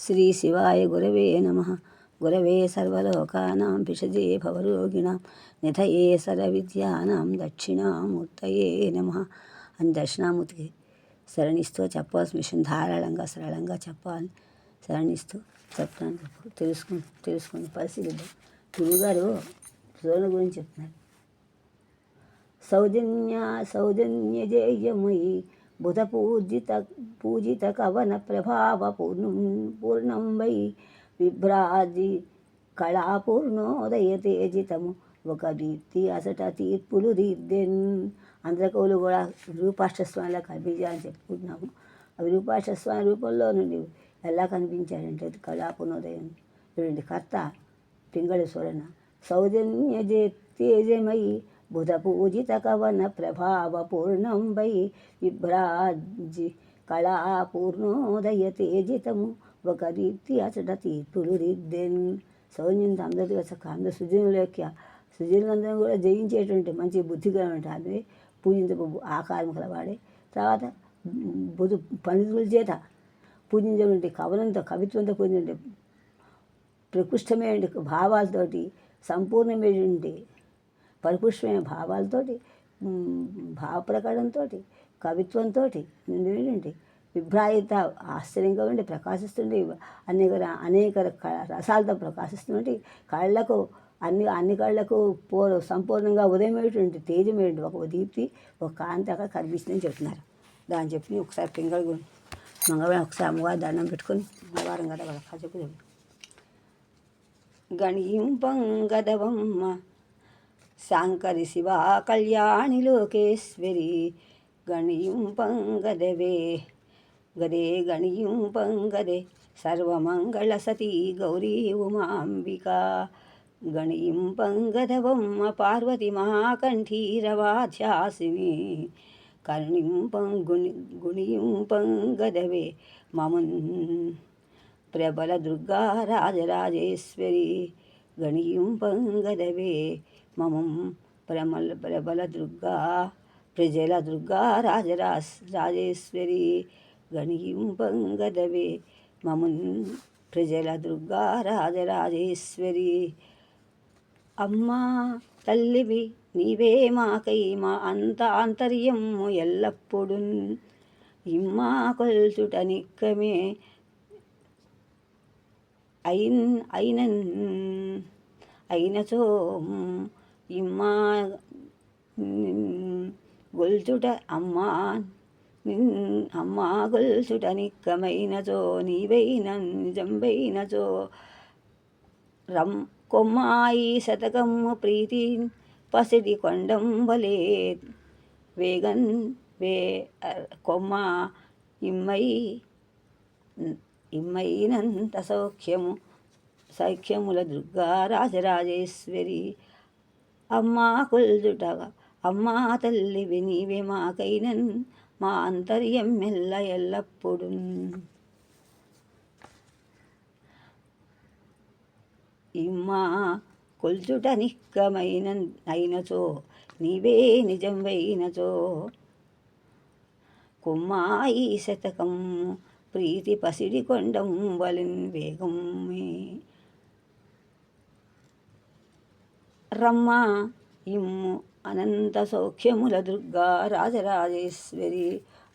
శ్రీ శివాయ గురవే నమః. గురవే సర్వలోకానాం భిషజే భవరోగిణాం నిధయే సర్వవిద్యానాం దక్షిణామూర్తయే నమః అని దక్షిణామూర్తికి శరణిస్తూ చెప్పాల్సిన విషయం ధారాళంగా సరళంగా చెప్పాలని శరణిస్తూ చెప్తాను. తెలుసుకుని పరిశీలిద్దాం. గురువుగారు సూర్యుని గురించి చెప్తున్నారు. సౌజన్యజేయమయి బుధ పూజిత కవన ప్రభావ పూర్ణం వై విభ్రాజి కళాపూర్ణోదయ తేజితము ఒక దీప్తి అసట తీర్పులు దిద్దెన్. అందరకవులు కూడా విరూపాక్షస్వామిలా కనిపించాలని చెప్పుకుంటున్నాము. ఆ విరూపాక్షస్వామి రూపంలో నుండి ఎలా కనిపించాడంటే కళాపూర్ణోదయం వీడి కర్త పింగళి సూరన. సౌజన్యజేతేజమయి బుధ పూజిత కవన ప్రభావ పూర్ణం వై విభ్రాజి కళాపూర్ణోదయ తేజితము ఒక దీప్తి అచట తీర్పులు దిద్దెన్. సౌజన్యంతో అందరికీ అందరు సుజనులందరూ కూడా జయించేటువంటి మంచి బుద్ధిగా ఉంటుంది. పూజించబో ఆకారం కలవాడే. తర్వాత పండితుల చేత పూజించేటువంటి కవిత్వంతో పూజించే ప్రకృష్టమైన భావాలతోటి సంపూర్ణమైనటువంటి పరిపుష్టమైన భావాలతోటి భావప్రకటనతో కవిత్వంతో నిండి విభ్రాయిత ఆశ్చర్యంగా ఉండి ప్రకాశిస్తుండే అనేక రసాలతో ప్రకాశిస్తున్నట్టు కళ్ళకు అన్ని కళ్ళకు సంపూర్ణంగా ఉదయమైనటువంటి తేజమైనటువంటి ఒక దీప్తి ఒక కాంతి అక్కడ కనిపిస్తుందని చెప్తున్నారు. దాన్ని చెప్పి ఒకసారి పింగళి మంగళవారం ఒకసారి అమ్మవారి దండం పెట్టుకొని మంగళవారం కదా వాళ్ళ చెప్పు గణింపంగదవమ్మ శాంకరి శివా కళ్యాణి లోకేశ్వరి గణింపంగదవే గదే గణింపంగదే సర్వమంగళ సతీ గౌరీ ఉమాంబికా గణింపంగదవమ్మ పార్వతి మహాకంఠీరవాధ్యాసిని గుణింపంగదవే మమున్ ప్రబల దుర్గా రాజరాజేశ్వరి గణింపంగదవే మమం ప్రబల దుర్గా ప్రజల దుర్గా రాజేశ్వరి గణింపంగదవే మమున్ ప్రజల దుర్గా రాజరాజేశ్వరి. అమ్మా తల్లివి నీవే మాకై మా ఆంతర్యము ఎల్లప్పుడూ ఇమ్మా కొల్చుట నిక్కమే అయినచో ఇమ్మా గొల్చుట అమ్మా గొల్చుట నిక్కమైనచో నీవైన నిజంబైనచో కొమ్మాయి శతకము ప్రీతి పసిడి కొండం వలే వేగన్ కొమ్మ ఇమ్మైనంత సౌఖ్యముల దుర్గా రాజరాజేశ్వరి. అమ్మా కొల్చుటగా అమ్మా తల్లివి నీవే మాకైనన్ మా అంతర్యం ఎల్లప్పుడూ ఇమ్మా కొల్చుట నిక్కమైనచో నీవే నిజంవైనచో కొమ్మాయి శతకం ప్రీతి పసిడి కొండం వలెన్ వేగమే రమ్మ ఇమ్ము అనంత సౌఖ్యముల దుర్గా రాజరాజేశ్వరి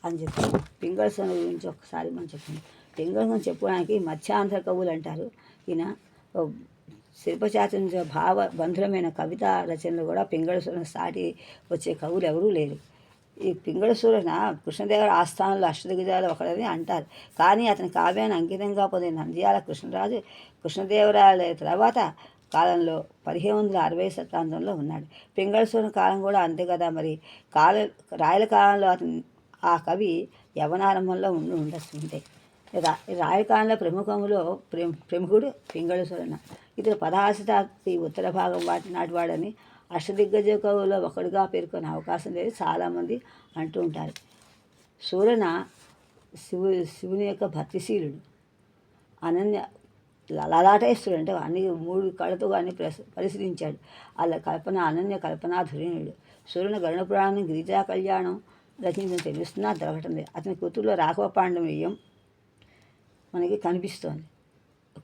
అని చెప్పి పింగళ స్వామి గురించి ఒకసారి మనం చెప్పింది. పింగళ స్వామి చెప్పడానికి మధ్యాంధ్ర కవులు అంటారు. ఈయన శిల్పశాస్త్రం భావబంధురమైన కవితా రచనలు కూడా పింగళ స్వామి సాటి వచ్చే కవులు ఎవరూ లేరు. ఈ పింగళ సూరన కృష్ణదేవరాయ ఆస్థానంలో అష్టదిగ్గజాలు ఒకడని అంటారు. కానీ అతని కావ్యాన్ని అంకితంగా పొందిన నంద్యాల కృష్ణరాజు కృష్ణదేవరాయల తర్వాత కాలంలో 1560 శతాబ్దంలో ఉన్నాడు. పింగళ సూరన కాలం కూడా అంతే కదా. మరి రాయల కాలంలో ఆ కవి యవనారంభంలో ఉండొస్తుంటే రాయల కాలంలో ప్రముఖుడు పింగళ సూరన. ఇతడు 16వ శతాబ్ది ఉత్తర భాగం నాటివాడని అష్టదిగ్గజ కవుల్లో ఒకడుగా పేర్కొనే అవకాశం లేదు చాలామంది అంటూ ఉంటారు. సూరన శివుని యొక్క భక్తిశీలుడు, అనన్య లలాటేశ్వరుడు అంటే అన్ని 3 కళ్ళతో అన్ని పరిశీలించాడు. అలా అనన్య కల్పనాధురీనుడు. సూరన గరుడ పురాణం గిరిజా కళ్యాణం రచించిన తెలుస్తున్నా దొరకటం లేదు. అతని కూతురులో రాఘవ పాండవీయం మనకి కనిపిస్తోంది.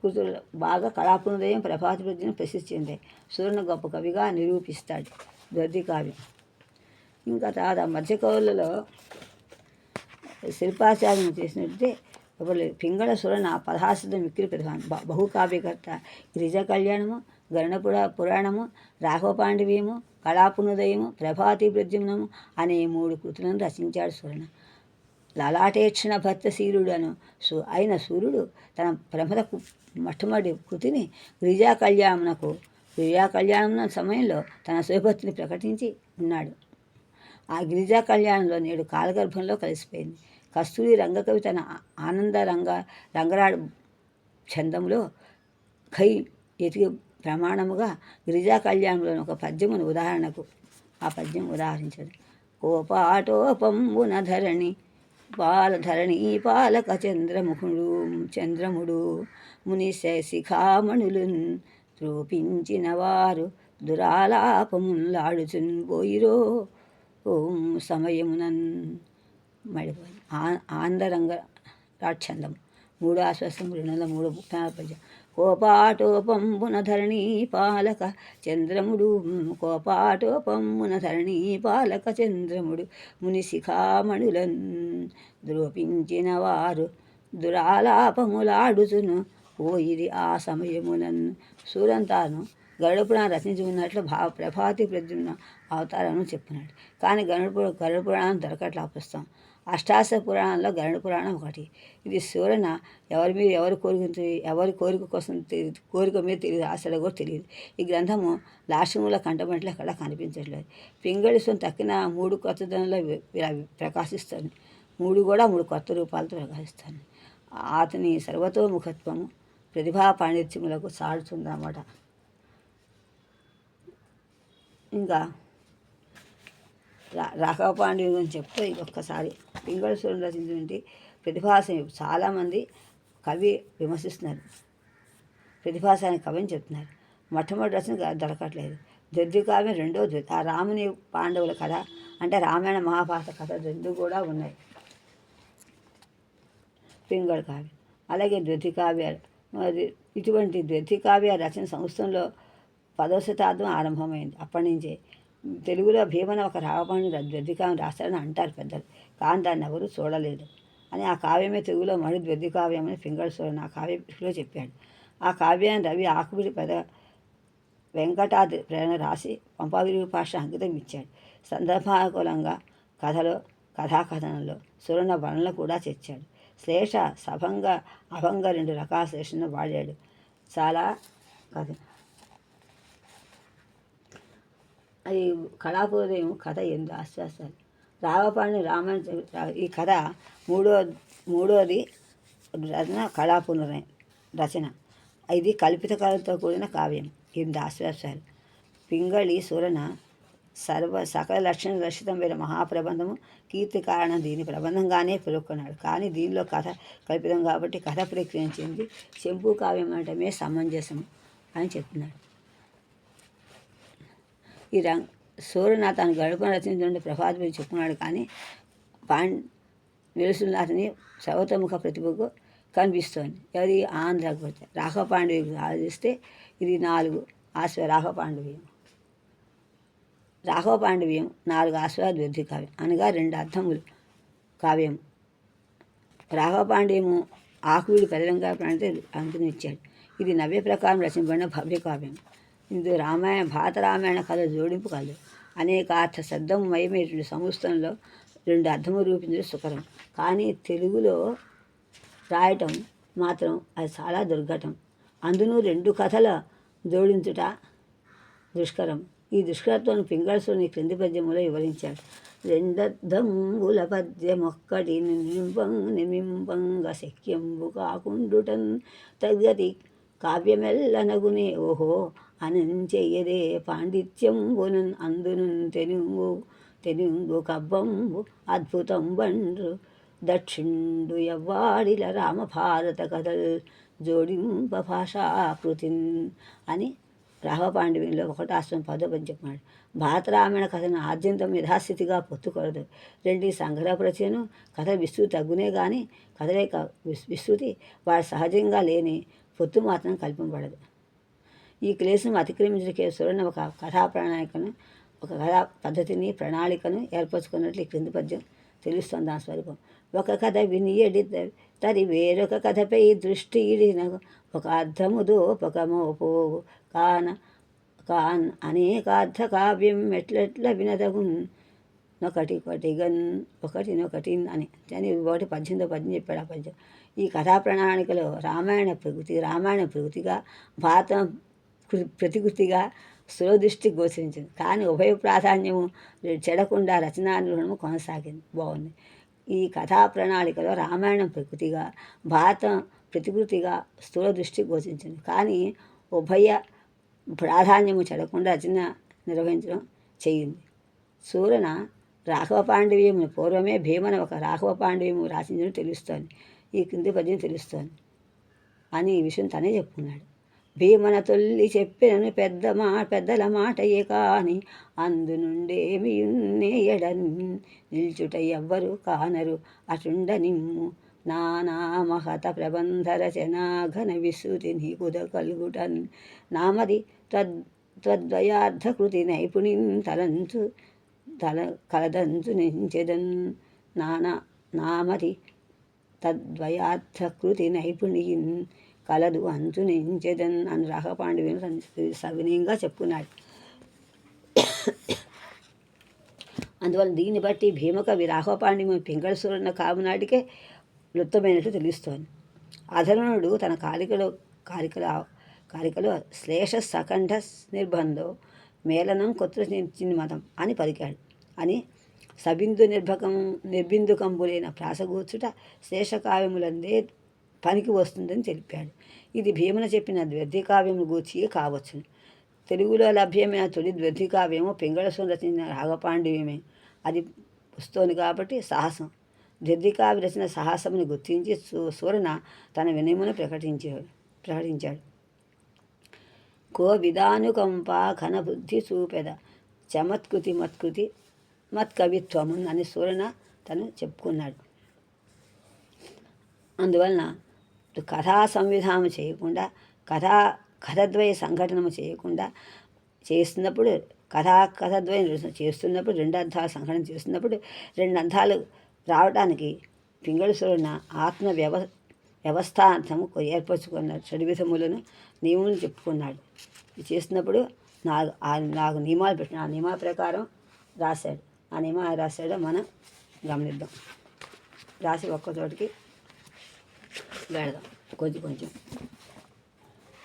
కృతులు బాగా కళాపునోదయం ప్రభాతి ప్రజ్ఞ ప్రసిద్ధి చెందాయి. సూరన గొప్ప కవిగా నిరూపిస్తాడు ద్వ్యర్థి కావ్యం. ఇంకా తర్వాత మధ్యకవులలో శిల్పాచార్యం చేసినట్టే ఎవరు లేదు. పింగళ సురన పదహాసిద్ధ మిక్కిలి ప్రధానం. బహుకావ్యకర్త. గిరిజా కళ్యాణము, పురాణము, రాఘవ పాండవీయము, కళాపునోదయము, ప్రభాతి ప్రద్యుమ్నము అనే 3 కృతులను రచించాడు సురన. లలాటేక్షణ భక్తశీలుడను అయిన సూర్యుడు తన ప్రమద మొట్టమొదటి కృతిని గిరిజా కళ్యాణం సమయంలో తన శివభక్తిని ప్రకటించి ఉన్నాడు. ఆ గిరిజా కళ్యాణంలో నేడు కాలగర్భంలో కలిసిపోయింది. కస్తూరి రంగకవి తన ఆనంద రంగరాడు ఛందంలో ఖై ఎతికి ప్రమాణముగా గిరిజా కళ్యాణంలోని ఒక పద్యమును ఆ పద్యం ఉదాహరించదు. కోపాటోపంబున ధరణి పాలక చంద్రముడు ముని శిఖామణులున్ త్రోపించిన వారు దురాలాపములాడుచున్ పోయిరో ఓం సమయమునన్ మడిపోయింది. ఆంధ్రంగ రాక్షందం 3 ఆశ్వాసం 203 పద్యం. కోపాటోపంబున ధరణీ పాలక చంద్రముడు ముని శిఖామణులన్ ద్రోపించిన వారు దురాలాపములాడుచును పోయిరి ఆ సమయమునన్. సూరంతాను గరుడ రచించి ఉన్నట్లు ప్రభాతి ప్రద్యుమ్న అవతారం చెప్పినాడు. కానీ గరుడ పురాణం దొరకట్లా పుస్తకం. అష్టాదశ పురాణంలో గరుడ పురాణం ఒకటి. ఇది సూరన ఎవరి కోరిక కోసం కోరిక మీద తెలియదు, ఆశలు కూడా తెలియదు. ఈ గ్రంథము లాస్యముల కంటమంటలు ఎక్కడ కనిపించట్లేదు. పింగళి సురన తక్కిన 3 కొత్తదనంలో ప్రకాశిస్తుంది. 3 కూడా 3 కొత్త రూపాలతో ప్రకాశిస్తాను. అతని సర్వతోముఖత్వము ప్రతిభా పాండిత్యములకు సాడుతుందన్నమాట. ఇంకా రాఘవ పాండ్య గురించి చెప్తే ఇది ఒక్కసారి పింగళ సురన రచించినటువంటి ప్రతిభాసాని చాలామంది కవి విమర్శిస్తున్నారు. ప్రతిభాసాని కవిని చెప్తున్నారు. మొట్టమొదటి రచన దొరకట్లేదు. ద్వ్యర్థి కావ్యం రెండోది. ఆ రాముని పాండవుల కథ అంటే రామాయణ మహాభారత కథ 2 కూడా ఉన్నాయి పింగళ కావ్యం. అలాగే ద్వ్యర్థి కావ్యాలు. ఇటువంటి ద్వ్యర్థి కావ్య రచన సంవత్సరంలో 10వ శతాబ్దం ఆరంభమైంది. అప్పటి నుంచే తెలుగులో భీమన ఒక రాఘవపాండ్య ద్వ్యర్థి కావ్యం రాస్తారని అంటారు పెద్దలు. కానీ దాన్ని ఎవరు చూడలేదు అని ఆ కావ్యమే తెలుగులో మడి ద్వ్యర్థి కావ్యం అని పింగళ సురన ఆ కావ్యంలో చెప్పాడు. ఆ కావ్యాన్ని రవి ఆకుబిడి వెంకటాద్రి ప్రేరణ రాసి పంపావిరుగు భాష అంకితం ఇచ్చాడు. సందర్భానుకూలంగా కథాకథనంలో సురన వర్ణనలు కూడా తెచ్చాడు. శ్లేష, సభంగ, అభంగ 2 రకాల శ్లేషను వాడాడు. చాలా కథ అది కళాపూర్వయం కథ 8 ఆశ్వాసాలు. రాఘవపాండ్య రామాయణ ఈ కథ మూడోది రచన కళాపునోదయం రచన. ఇది కల్పిత కళతో కూడిన కావ్యం. 8 ఆశ్వాసాలు. పింగళి సురన సకల లక్షణ రక్షితమైన మహాప్రబంధము కీర్తి కారణం దీని ప్రబంధంగానే పేర్కొన్నాడు. కానీ దీనిలో కథ కల్పితం కాబట్టి కథ ప్రక్రియించింది చెంపు కావ్యం అనటమే సమంజసం అని చెప్తున్నాడు. ఈ సూరన తాను గడుపున రచించిన ప్రభాతి చెప్పుకున్నాడు. కానీ వెలుసునాథని సర్వతోముఖ ప్రతిభకు కనిపిస్తోంది. ఎవరి ఆంధ్రాకు పడితే రాఘవ పాండవికి ఆలోచిస్తే ఇది 4 రాఘవ పాండవీయం 4 ఆశ్వాద ద్వ్యర్థి కావ్యం అనగా 2 అర్థములు కావ్యం. రాఘవ పాండ్యము ఆకువీడి పదిలంగా ప్రాణితో అంకితమిచ్చాడు. ఇది నవ్య ప్రకారం రచింపబడిన భవ్య కావ్యం. ఇందులో భారత రామాయణ కథ జోడింపు కలదు. అనేక అర్థ శబ్దమయమైనటువంటి సంస్కృతంలో 2 అర్థములు రూపించడం సుకరం. కానీ తెలుగులో రాయటం మాత్రం అది చాలా దుర్ఘటం. అందును 2 కథల జోడించుట దుష్కరం. ఈ దుష్కరత్వం పింగళ సురన క్రింది పద్యములో వివరించాడు. 2 పద్యమొక్కటి నిమింపంగ శక్యంబు కాకుండుటన్ తగ్గతి కావ్యమెల్లనగునే ఓహో అనంచెయ్యదే పాండిత్యంబునన్ అందును తెనుంగు కబ్బంబు అద్భుతం బండ్రు దక్షిణుడు ఎవ్వాడిల రామభారత కథల్ జోడింప భాషాకృతిన్ అని రాఘవ పాండవ్యంలో 1వ ఆశ్వాసం 10వ పద్యం చెప్పాడు. భారత రామాయణ కథను ఆద్యంతం యథాస్థితిగా పొత్తుకొరదు. 2 సంగ్రహపరచను కథ విస్తృతి తగ్గునే కానీ కథల యొక్క విస్తృతి వాడి సహజంగా లేని పొత్తు మాత్రం కల్పింపబడదు. ఈ క్లేశం అతిక్రమించడానికి సూరణ ఒక కథా ప్రణాళికను, ఒక కథా పద్ధతిని, ప్రణాళికను ఏర్పరచుకున్నట్లు ఈ క్రింది పద్యం తెలుస్తుంది ఆ స్వరూపం. ఒక కథ వినియడి తరి వేరొక కథపై దృష్టి ఇడిన ఒక అర్థము దోపకమోపోవు కాన్ అనేకార్థ కావ్యం ఎట్లెట్ల వినదగున్ ఒకటినొకటి అని 18వ పద్యం చెప్పాడు ఆ పద్యం. ఈ కథా ప్రణాళికలో రామాయణ ప్రకృతిగా, భారతం ప్రతికృతిగా సురదృష్టి గోచరించింది. కానీ ఉభయ ప్రాధాన్యము చెడకుండా రచనా నిర్వహణము కొనసాగింది. బాగుంది. ఈ కథా ప్రణాళికలో రామాయణం ప్రకృతిగా, భారతం ప్రతికృతిగా స్థూల దృష్టి గోచరించింది. కానీ ఉభయ ప్రాధాన్యము చెడకుండా రచన నిర్వహించడం చేయింది. సూరన రాఘవ పాండవీయమును పూర్వమే భీమన ఒక రాఘవ పాండవీయము రాసించడం తెలుస్తోంది. ఈ క్రింది పద్యం తెలుస్తోంది అని ఈ విషయం తనే చెప్పుకున్నాడు. భీమన తొల్లి చెప్పినను పెద్దల మాటయే కాని అందు నుండేమి ఎడన్ నిల్చుట ఎవ్వరు కానరు అటుండ నిమ్ము నానా మహత ప్రబంధ రచనా ఘన విశ్రుతి నీకుద కలుగుటన్ నామది త్వద్వయార్థకృతి నైపుణిం కలదంచు నించెదన్ నామది తద్వయార్థకృతి నైపుణ్యం కలదు అంచు నించెదన్ అని రాఘపాండవ్యం సవినయంగా చెప్పుకున్నాడు. అందువల్ల దీన్ని బట్టి భీమకవి రాఘపాండవ్యం పింగళ సూరన్న కామునాటికే వృత్తమైనట్లు తెలుస్తోంది. అధర్వణుడు తన కారికలో శ్లేష సకంఠ నిర్బంధో మేళనం కొత్త మతం అని పలికాడు అని సబిందు నిర్బిందుకంబులైన ప్రాసగూర్చుట శేషకావ్యములందే పనికి వస్తుందని తెలిపాడు. ఇది భీమన చెప్పిన ద్వ్యర్థికావ్యము గూర్చి కావచ్చును. తెలుగులో లభ్యమైన తొలి ద్వ్యర్థికావ్యము పింగళసూరు రచించిన రాఘపాండవ్యమే. అది వస్తోంది కాబట్టి సాహసం. ద్వ్యర్థికావ్య రచన సాహసముని గుర్తించి సూరన తన వినయమును ప్రకటించాడు. కో విధానుకంప ఘనబుద్ధి చూపెద చమత్కృతి మత్కవిత్వము అని సూరన తను చెప్పుకున్నాడు. అందువలన కథా సంవిధానం చేయకుండా, కథద్వయ సంఘటనము చేయకుండా చేస్తున్నప్పుడు, కథద్వయం చేస్తున్నప్పుడు, రెండు అర్థాలు సంఘటన చేస్తున్నప్పుడు, రెండు అర్థాలు రావడానికి పింగళ సూరన ఆత్మ వ్యవస్థార్థము ఏర్పరచుకున్నాడు. షడ్విధములను నియమం చెప్పుకున్నాడు. ఇది చేస్తున్నప్పుడు నాకు నియమాలు పెట్టిన ఆ నియమాల ప్రకారం రాశాడు. ఆ నియమాలు రాశాడో మనం గమనిద్దాం. రాసి ఒక్కచోటికి వెళదాం కొంచెం.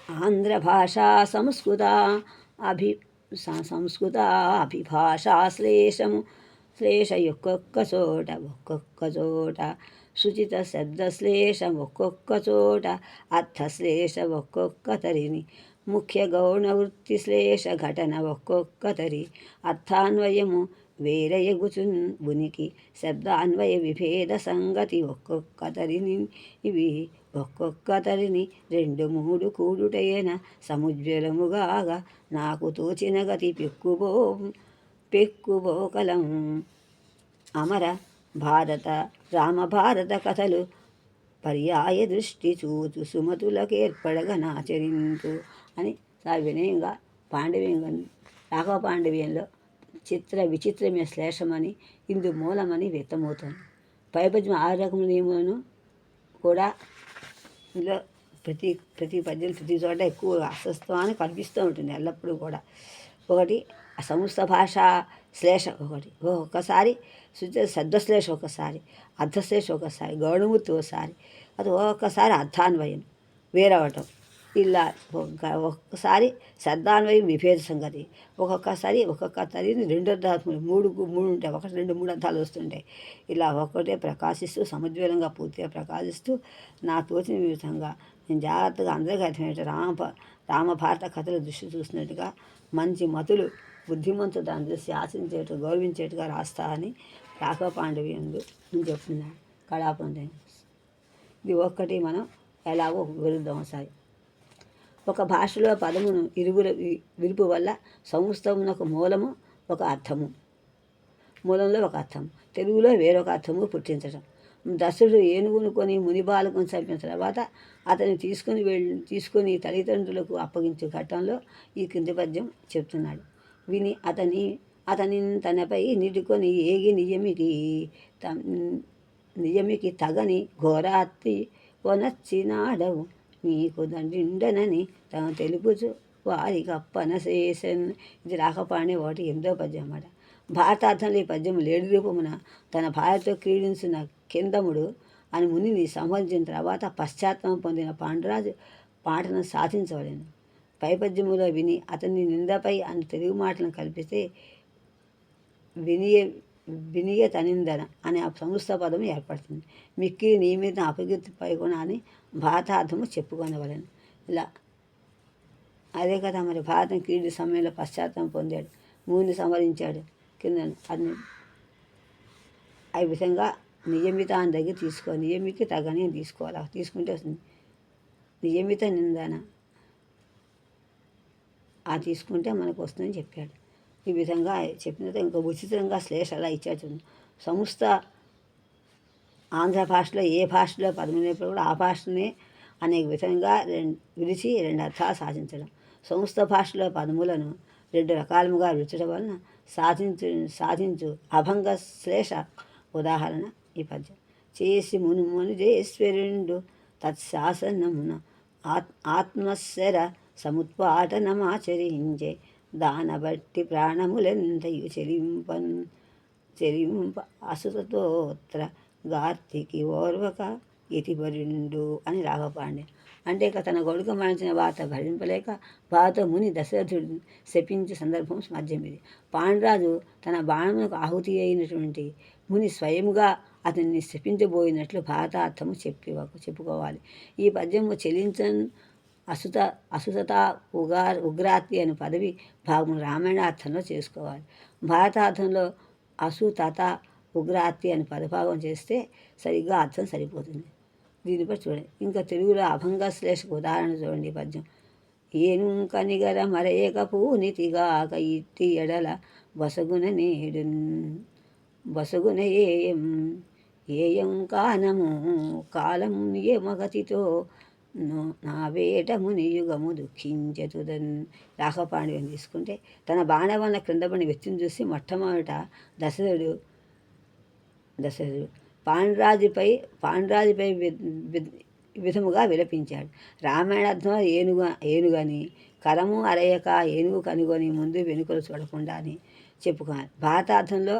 ఆంధ్ర భాషా సంస్కృత అభిభాషా శ్లేష ఒక్కొక్క చోట శుచిత శబ్దశ్లేషం ఒక్కొక్క చోట అర్థశ్లేష ఒక్కొక్క తరిని ముఖ్య గౌణ వృత్తి శ్లేష ఘటన ఒక్కొక్క తరి అర్థాన్వయము వేరయగుచున్ ఉనికి శబ్దాన్వయ విభేద సంగతి ఒక్కొక్క తరిని ఇవి ఒక్కొక్క తరిని 2-3 కూడుటైన సముజ్వలముగాగా నాకు తోచిన గతి పెక్కుబోకలం అమర భారత రామభారత కథలు పర్యాయ దృష్టి చూచు సుమతులకేర్పడగా నాచరింతు అని చాలా వినయంగా రాఘవ పాండవ్యంలో విచిత్రమైన శ్లేషమని ఇందు మూలమని వ్యక్తమవుతుంది. పైపద్యం 6 రకముల నియమాలను కూడా ఇందులో ప్రతి పద్యం ప్రతి చోట ఎక్కువ అస్వస్థాన్ని కనిపిస్తూ ఉంటుంది ఎల్లప్పుడూ కూడా. ఒకటి సమస్త భాషా శ్లేష, ఒక్కొక్కసారి శబ్దశ్లేష, ఒకసారి అర్ధశ్లేష, ఒకసారి గౌణమూర్తి, ఒకసారి అది ఒక్కొక్కసారి అర్థాన్వయం వేరవటం, ఇలా ఒక్కొక్కసారి శబ్దాన్వయం విభేద సంగతి, ఒక్కొక్కసారి 2 అర్థాలు 3 ఉంటాయి, 1, 2, 3 అర్థాలు వస్తుంటాయి. ఇలా ఒక్కటే ప్రకాశిస్తూ సముజ్వలంగా పూర్తిగా ప్రకాశిస్తూ నా తోచిన విధంగా నేను జాగ్రత్తగా అందరికీ అర్థమయ్యేట రామభారత కథలు దృష్టి చూసినట్టుగా మంచి మతులు బుద్ధిమంతుడు దాని దృష్టి ఆశించేట్టు గౌరవించేట్టుగా రాస్తా అని రాఘవ పాండవ్యంలో నేను చెప్తున్నాను. కళాపండి ఇది ఒక్కటి మనం ఎలాగో విరుద్ధం ఒకసారి. ఒక భాషలో పదమును విరుపు వల్ల సంస్థమునకు మూలంలో ఒక అర్థము తెలుగులో వేరొక అర్థము పుట్టించడం. దశరథుడు ఏనుగును కొని ముని బాలకుని చంపిన తర్వాత అతన్ని తీసుకొని తల్లిదండ్రులకు అప్పగించే ఘట్టంలో ఈ కింది పద్యం చెప్తున్నాడు. విని అతని తనపై నిడుకొని ఏగి నియమికి తగని ఘోరాత్తి కొనచ్చినాడవు నీకు దండిండనని తను తెలుపుచు వారికి అప్పన శేషన్. ఇది రాకపాణి 1 పద్యం అన్నమాట. భారతార్థంలో ఈ పద్యం లేడి రూపమున తన భార్యతో క్రీడించిన కిందముడు అని మునిని సంహరించిన తర్వాత పశ్చాత్తాపం పొందిన పాండురాజు పాటను సాధించవలేను. పై పద్యములో విని అతని నిందపై అని తెలుగు మాటలను కల్పిస్తే వినియ తనిందన అనే సంస్థ పదము ఏర్పడుతుంది. మిక్కి నీ మీద అపకీర్తి పైకొన అని భారతార్థము చెప్పుకొనవలను. ఇలా అదే కదా మరి భారతం కీర్తి సమయంలో పశ్చాత్తాపం పొందాడు, మూని సంహరించాడు కింద అది ఆ విధంగా నియమితాన్ని దగ్గర నియమికి తగని తీసుకోవాలి. తీసుకుంటే వస్తుంది నియమిత నిందన తీసుకుంటే మనకు వస్తుందని చెప్పాడు. ఈ విధంగా చెప్పిన తర్వాత ఇంకా ఉచితంగా శ్లేష అలా ఇచ్చాడు. సంస్థ ఆంధ్ర భాషలో ఏ భాషలో పదము లేనప్పుడు కూడా ఆ భాషనే అనేక విధంగా విడిచి 2 అర్థాలు సాధించడం. సంస్థ భాషలో పదములను 2 రకాలుగా విడిచడం వలన సాధించు అభంగ శ్లేష ఉదాహరణ ఈ పద్యం. చేసి మునుజేశ్వరుండు తత్శాసనమున ఆత్మస్వర సముత్పాటనమాచరించే దానబట్టి ప్రాణములెంతయు చెలింప అసుతోత్ర గార్తికి ఓర్వక ఇతిపరుండు అని రాఘపాండే. అంటే తన కొడుకు మరణించిన వార్త భరింపలేక బాధతో ముని దశరథుడు శపించే సందర్భం మధ్యం ఇది. పాండురాజు తన బాణములకు ఆహుతి అయినటువంటి ముని స్వయంగా అతన్ని శపించబోయినట్లు భారతార్థము చెప్పుకోవాలి. ఈ పద్యము చెలించన్ అసుతత ఉగ్రాతి అనే పదవి భాగం రామాయణార్థంలో చేసుకోవాలి. భారతార్థంలో అసుతత ఉగ్రాతి అని పదభాగం చేస్తే సరిగ్గా అర్థం సరిపోతుంది. దీనిపై చూడండి. ఇంకా తెలుగులో అభంగ శ్లేషకు ఉదాహరణ చూడండి. పద్యం ఏను కనిగర మరేక పూనితిగాక ఇట్టి ఎడల బసగున ఏయం కాలం ఏమగతితో నా వేట ముని యుగము దుఃఖించతుదన్. రాఘపాండిని తీసుకుంటే తన బాణవన్న క్రింద పడిన వ్యక్తిని చూసి మొట్టమొదట దశరథుడు పాండురాజుపై విధముగా విలపించాడు. రామాయణార్థం ఏనుగని కరము అరయక ఏనుగు కనుగొని ముందు వెనుకలు చూడకుండా అని చెప్పుకోవాలి. భారతార్థంలో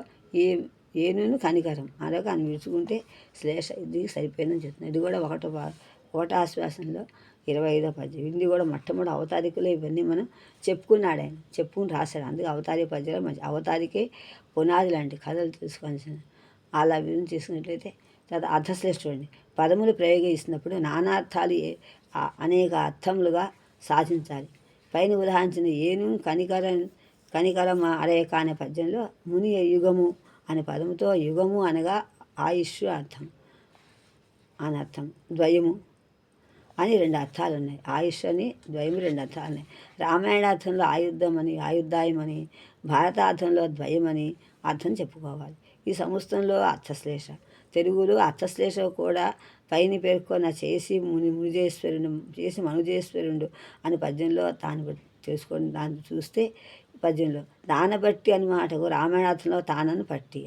ఏనుగును కనికరం అరొక అని విడుచుకుంటే శ్లేష ఇది సరిపోయిందని చెప్తున్నాను. ఇది కూడా కోటాశ్వాసంలో 25వ పద్యం. ఇది కూడా మొట్టమొదటి అవతారికలో ఇవన్నీ మనం చెప్పుకున్నాడు ఆయన, చెప్పుకుని రాశాడు. అందుకే అవతారిక పద్యాలు మంచి అవతారికే పునాది లాంటి కథలు తెలుసుకోవాల్సిన అలా విధంగా తీసుకున్నట్లయితే తర్వాత అర్థశ్లేష్ఠుడండి. పదములు ప్రయోగిస్తున్నప్పుడు నానార్థాలు అనేక అర్థములుగా సాధించాలి. పైన ఉదాహరించిన ఏను కనికరం అరేక అనే పద్యంలో ముని యుగము అనే పదముతో యుగము అనగా ఆయుష్ అర్థం అని అర్థం, ద్వయము అని 2 అర్థాలు ఉన్నాయి. ఆయుష్ అని ద్వయము 2 అర్థాలు ఉన్నాయి. రామాయణార్థంలో ఆయుద్ధాయమని భారతార్థంలో ద్వయమని అర్థం చెప్పుకోవాలి. ఈ సంస్థంలో అర్థశ్లేష. తెలుగులో అర్థశ్లేష కూడా పైన పేర్కొన్న చేసి మనుజేశ్వరుడు అని పద్యంలో తాను తెలుసుకొని దాన్ని చూస్తే పద్యంలో దానబట్టి అని మాటకు రామాయణార్థంలో తానను పట్టి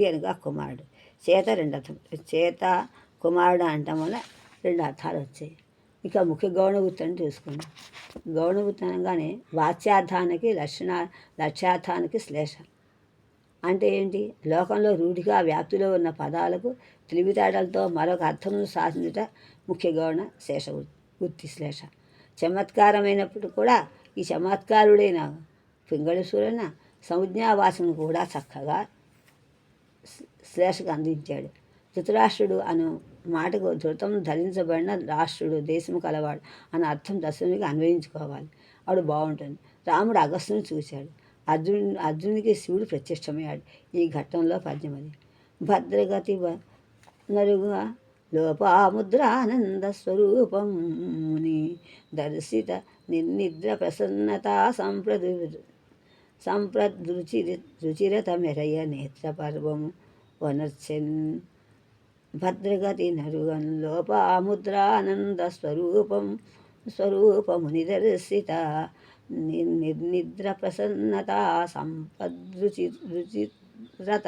అనగా కుమారుడు. చేత 2 అర్థం, చేత కుమారుడు అనటం వల్ల 2 అర్థాలు వచ్చాయి. ఇక ముఖ్య గౌణగుర్తు అని చూసుకుందాం. గౌణగుర్తు అనగానే వాచ్యార్థానికి లక్ష్యార్థానికి శ్లేష అంటే ఏంటి? లోకంలో రూఢిగా వ్యాప్తిలో ఉన్న పదాలకు తెలివితేటలతో మరొక అర్థమును సాధించుట ముఖ్య గౌణ శేష వృత్తి శ్లేష. చమత్కారమైనప్పుడు కూడా ఈ చమత్కారుడైన పింగళసూరన సంజ్ఞావాసను కూడా చక్కగా శ్లేషకు అందించాడు. ధృతరాష్ట్రుడు అను మాటకు ధృతం ధరించబడిన రాష్ట్రుడు దేశము కలవాడు అన్న అర్థం దశరునికి అన్వయించుకోవాలి. అప్పుడు బాగుంటుంది. రాముడు అగస్త్యుని చూశాడు. అర్జునునికి శివుడు ప్రత్యక్షమయ్యాడు. ఈ ఘట్టంలో పద్యం అది. భద్రగతి నరుగా లోపాముద్రానంద స్వరూపముని దర్శిత నిర్నిద్ర ప్రసన్నత సంప్రదృచిరత మెరయ నేత్ర పర్వము వనర్చెన్. భద్రగతి నరుగన్ లోపాముద్రానంద స్వరూపము నిదర్శిత నిర్నిద్ర ప్రసన్నత రుచిరత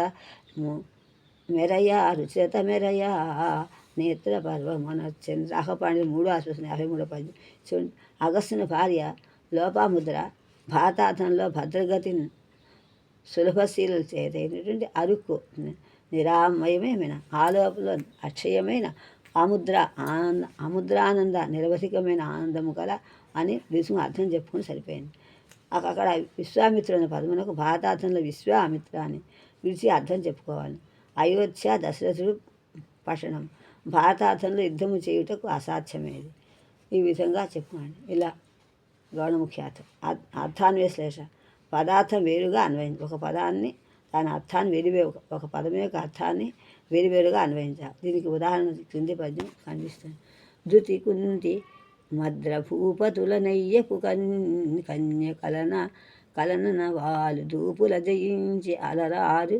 మెరయా రుచిరత మెరయా నేత్ర పర్వమనచ్చని రాహపాణి 3వ ఆశ్వాసన 53వ పద్యం. చూడండి, అగస్త్యుని భార్య లోపాముద్ర భారతార్థంలో భద్రగతి సులభశీలలు చేతైనటువంటి అరుకు నిరామయమైన ఆలోపంలో అక్షయమైన అముద్రానంద నిరవధికమైన ఆనందము కల అని విసుగు అర్థం చెప్పుకొని సరిపోయింది. అక్కడ విశ్వామిత్రుడు అనే పదమునకు భారతార్థంలో విశ్వామిత్ర అని విడిచి అర్థం చెప్పుకోవాలి. అయోధ్య దశరథుడు పట్టణం భారతార్థంలో యుద్ధము చేయుటకు అసాధ్యమేది. ఈ విధంగా చెప్పుకోండి. ఇలా గౌణముఖ్యాతం అర్థాన్వేశ్లేష పదార్థం వేరుగా అన్వయించాలి. ఒక పదాన్ని దాని అర్థాన్ని ఒక పదం యొక్క అర్థాన్ని వేరువేరుగా అన్వయించాలి. దీనికి ఉదాహరణ క్రింది పద్యం కనిపిస్తుంది. ధృతి కుంతి మద్రభూపతుల నెయ్యపు కన్య కలన వాళ్ళు దూపుల జయించి అలరారు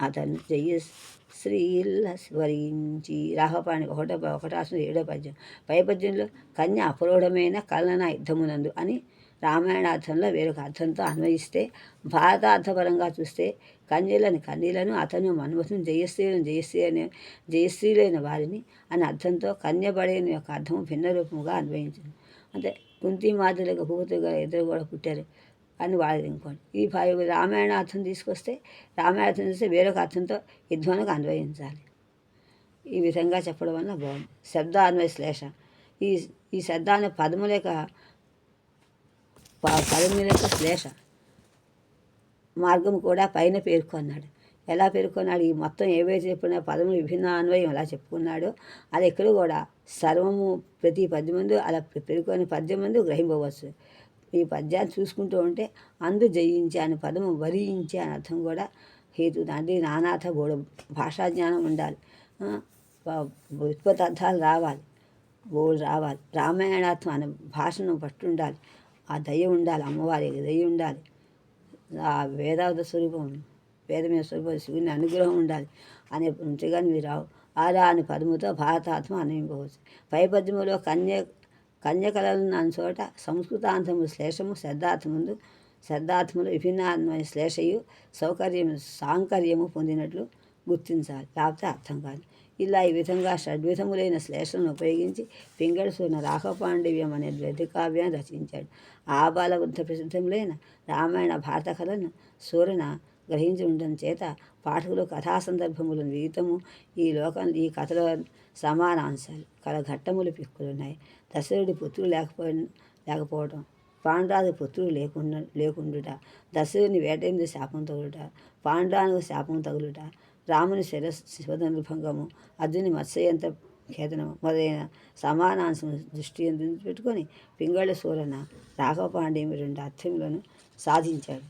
అతను జయశ్రీల స్వరించి రాహపాణి 1:7 పద్యం. పై పద్యంలో కన్య అపరూఢమైన కలన యుద్ధమునందు అని రామాయణార్థంలో వేరొక అర్థంతో అన్వయిస్తే, భారతార్థపరంగా చూస్తే కన్యలను అతను మన్మథుని జయశ్రీలైన వారిని అని అర్థంతో కన్యబడేని యొక్క అర్థము భిన్న రూపముగా అన్వయించింది. అంటే కుంతిమాతలకు భూపతిగా ఇద్దరు కూడా పుట్టారు అని వాళ్ళది ఇంకోటి. ఈ రామాయణార్థం తీసుకొస్తే రామాయణార్థం చూస్తే వేరొక అర్థంతో యుద్ధమునకు అన్వయించాలి. ఈ విధంగా చెప్పడం వల్ల బాగుంది. శబ్దాన్వయ శ్లేష ఈ శబ్దాన్ని పదముల యొక్క శ్లేష మార్గం కూడా పైన పేర్కొన్నాడు. ఎలా పేర్కొన్నాడు? ఈ మొత్తం ఏవైతే చెప్పిన పదములు విభిన్న అన్వయం ఎలా చెప్పుకున్నాడో అది ఎక్కడ కూడా సర్వము ప్రతి పద్యమందు అలా పేర్కొని పద్యమందు గ్రహింపవచ్చు. ఈ పద్యాన్ని చూసుకుంటూ ఉంటే అందు జయించి అని పదము వరించి అని అర్థం కూడా హేతు. అంటే నానార్థ భాషా జ్ఞానం ఉండాలి, ఉత్పత్తి అర్థాలు రావాలి, రావాలి. రామాయణార్థం అనే భాషను పట్టుండాలి, ఆ దయ ఉండాలి, అమ్మవారికి దయ ఉండాలి, ఆ వేదావత స్వరూపం వేదమైన స్వరూపం శివుని అనుగ్రహం ఉండాలి అనే ఉంచగానే మీరు రావు. ఆరా అని పదముతో భారతార్థం అన్వయింపవచ్చు. పై పద్యములో కన్యకలను అన్న చోట సంస్కృతాంతము శ్లేషము శబ్దార్థములు విభిన్నాన్వయ శ్లేషయు సాంకర్యము పొందినట్లు గుర్తించాలి, లేకపోతే అర్థం కాదు. ఇలా ఈ విధంగా షడ్విధములైన శ్లేషలను ఉపయోగించి పింగళ సూర్ణ రాఘపాండివ్యం అనే ద్వ్యధికావ్యాన్ని రచించాడు. ఆబాలవృద్ధ ప్రసిద్ధములైన రామాయణ భారత కథలను సూర్యన గ్రహించి ఉండడం చేత పాఠకులు కథా సందర్భములను విదితము ఈ కథలో సమానాంశాలు కల ఘట్టములు పిక్కులున్నాయి. దశరథుడి పుత్రులు లేకపోవడం, పాండ్రాజు పుత్రులు లేకుండుట, దశరథుని వేటైంది శాపం తగులుట, పాండ్రానికి శాపం తగులుట, రాముని శివధను భంగము, అర్జుని మత్స్యయంత్ర ఖేదనము మొదలైన సమానాంశం దృష్టి పెట్టుకొని పింగళ సూరన రాఘవపాండ్యం 2 అర్థములను సాధించాడు.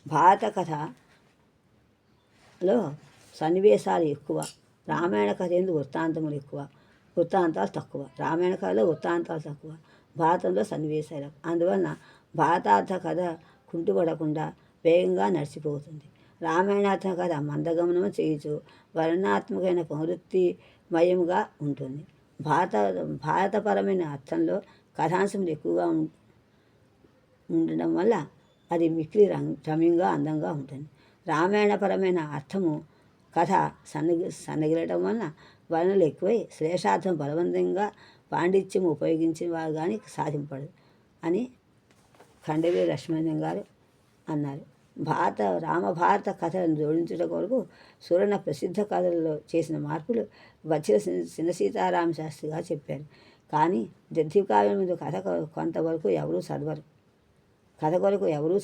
భారత కథలో సన్నివేశాలు ఎక్కువ, రామాయణ కథ ఎందుకు వృత్తాంతాలు తక్కువ. రామాయణ కథలో వృత్తాంతాలు తక్కువ, భారతంలో సన్నివేశాలు. అందువలన భారతార్థ కథ కుంటుపడకుండా వేగంగా నడిచిపోతుంది. రామాయణార్థ కథ మందగమనము చేయుచు వర్ణనాత్మకమైన ప్రవృత్తిమయముగా ఉంటుంది. భారతపరమైన అర్థంలో కథాంశములు ఎక్కువగా ఉండడం వల్ల అది మిక్కిలి రమ్యంగా అందంగా ఉంటుంది. రామాయణపరమైన అర్థము కథ సన్నగిలటం వలన వర్ణనలు ఎక్కువై శ్లేషార్థం బలవంతంగా పాండిత్యం ఉపయోగించిన వారు కానీ సాధింపడు అని ఖండవీర లక్ష్మణం గారు అన్నారు. రామభారత కథలను జోడించడం కొరకు సూరణ ప్రసిద్ధ కథలలో చేసిన మార్పులు వచ్చిన చిన్న సీతారామ శాస్త్రి గారు చెప్పారు. కానీ దృఢికావ్యం మీద కథ కొంతవరకు ఎవరూ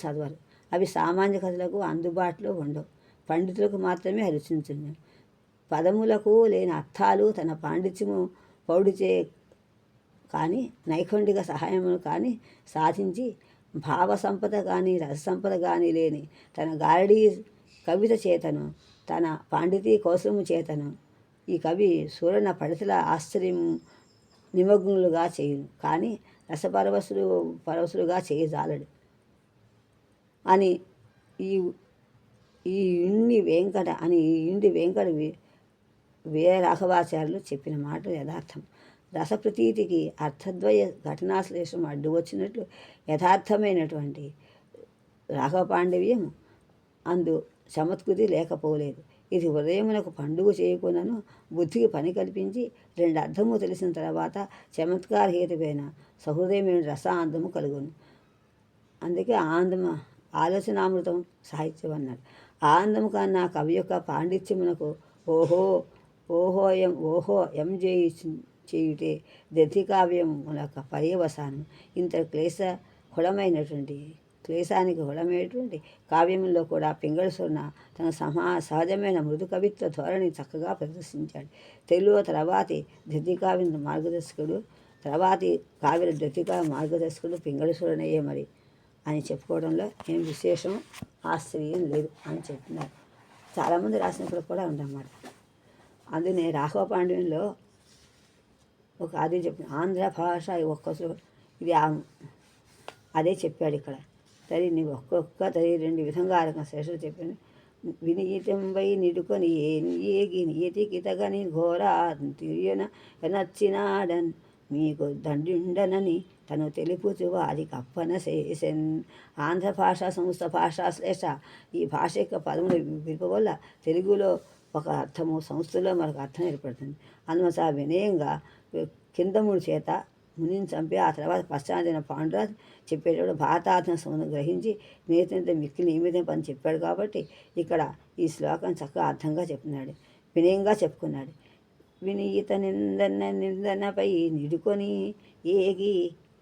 చదవరు. అవి సామాన్య కథలకు అందుబాటులో ఉండవు, పండితులకు మాత్రమే రుచించును. పదములకు లేని అర్థాలు తన పాండిత్యము పౌడిచే కానీ నైఖండిక సహాయమును కానీ సాధించి భావ సంపద కానీ రససంపద కానీ లేని తన గారడీ కవిత చేతను, తన పాండితీ కౌశలము చేతను ఈ కవి సూరణ పడితల ఆశ్చర్యం నిమగ్నులుగా చేయును, కానీ పరవశులుగా చేయజాలడు అని ఈ ఇండి వెంకట వీర రాఘవాచార్యులు చెప్పిన మాటలు యథార్థం. రసప్రతీతికి అర్థద్వయ ఘటనాశ్లేషం అడ్డు వచ్చినట్లు యథార్థమైనటువంటి రాఘవ పాండవ్యం అందు చమత్కృతి లేకపోలేదు. ఇది హృదయమునకు పండుగ చేయకున్నను బుద్ధికి పని కల్పించి రెండు అర్థము తెలిసిన తర్వాత చమత్కార హేతువైన సహృదయమైన రసాందము కలుగును. అందుకే ఆలోచనామృతం సాహిత్యం అన్నాడు. ఆనందము కన్నా కవి యొక్క పాండిత్యమునకు ఓహో ఎం చేయుటే దధికావ్యమునక పర్యవసానం. ఇంత క్లేశానికి హుళమైనటువంటి కావ్యములో కూడా పింగళ సూరన తన సహజమైన మృదు కవిత్వ ధోరణి చక్కగా ప్రదర్శించాడు. తెలుగులో తర్వాతి కావ్య ద్వితీయ మార్గదర్శకుడు పింగళ సూరనయ్యే మరి అని చెప్పుకోవడంలో ఏం విశేషం ఆశ్చర్యం లేదు అని చెప్తున్నారు. చాలామంది రాసినప్పుడు కూడా ఉందన్నమాట. అందునే రాఘవ పాండ్యంలో ఒక అదే చెప్పిన ఆంధ్ర భాష ఇది అదే చెప్పాడు ఇక్కడ. తరి నీ ఒక్కొక్క తరి రెండు విధంగా ఆరకం శేషుడు చెప్పాను. వినీతంబై నిడుకొని ఏగి నియతికి తగని ఘోర తిరియన నచ్చినాడన్ మీకు దండిండనని తను తెలుపుచు వారి కప్పన చేసెన్. ఆంధ్ర భాషా సంస్థ భాషాశ్లేష ఈ భాష యొక్క పదముల విలువ వల్ల తెలుగులో ఒక అర్థము, సంస్థలో మరొక అర్థం ఏర్పడుతుంది. అందువల్ల వినయంగా కిందముడి చేత మునిని చంపి ఆ తర్వాత పశ్చాత్తిన పాండురాజు చెప్పేటప్పుడు భారతార్థం సంబంధం గ్రహించి మిగతా మిక్కిలి నియమితం పని చెప్పాడు. కాబట్టి ఇక్కడ ఈ శ్లోకం చక్కగా అర్థంగా చెప్తున్నాడు, వినయంగా చెప్పుకున్నాడు. వినీత నిందనపై నిడుకొని ఏగి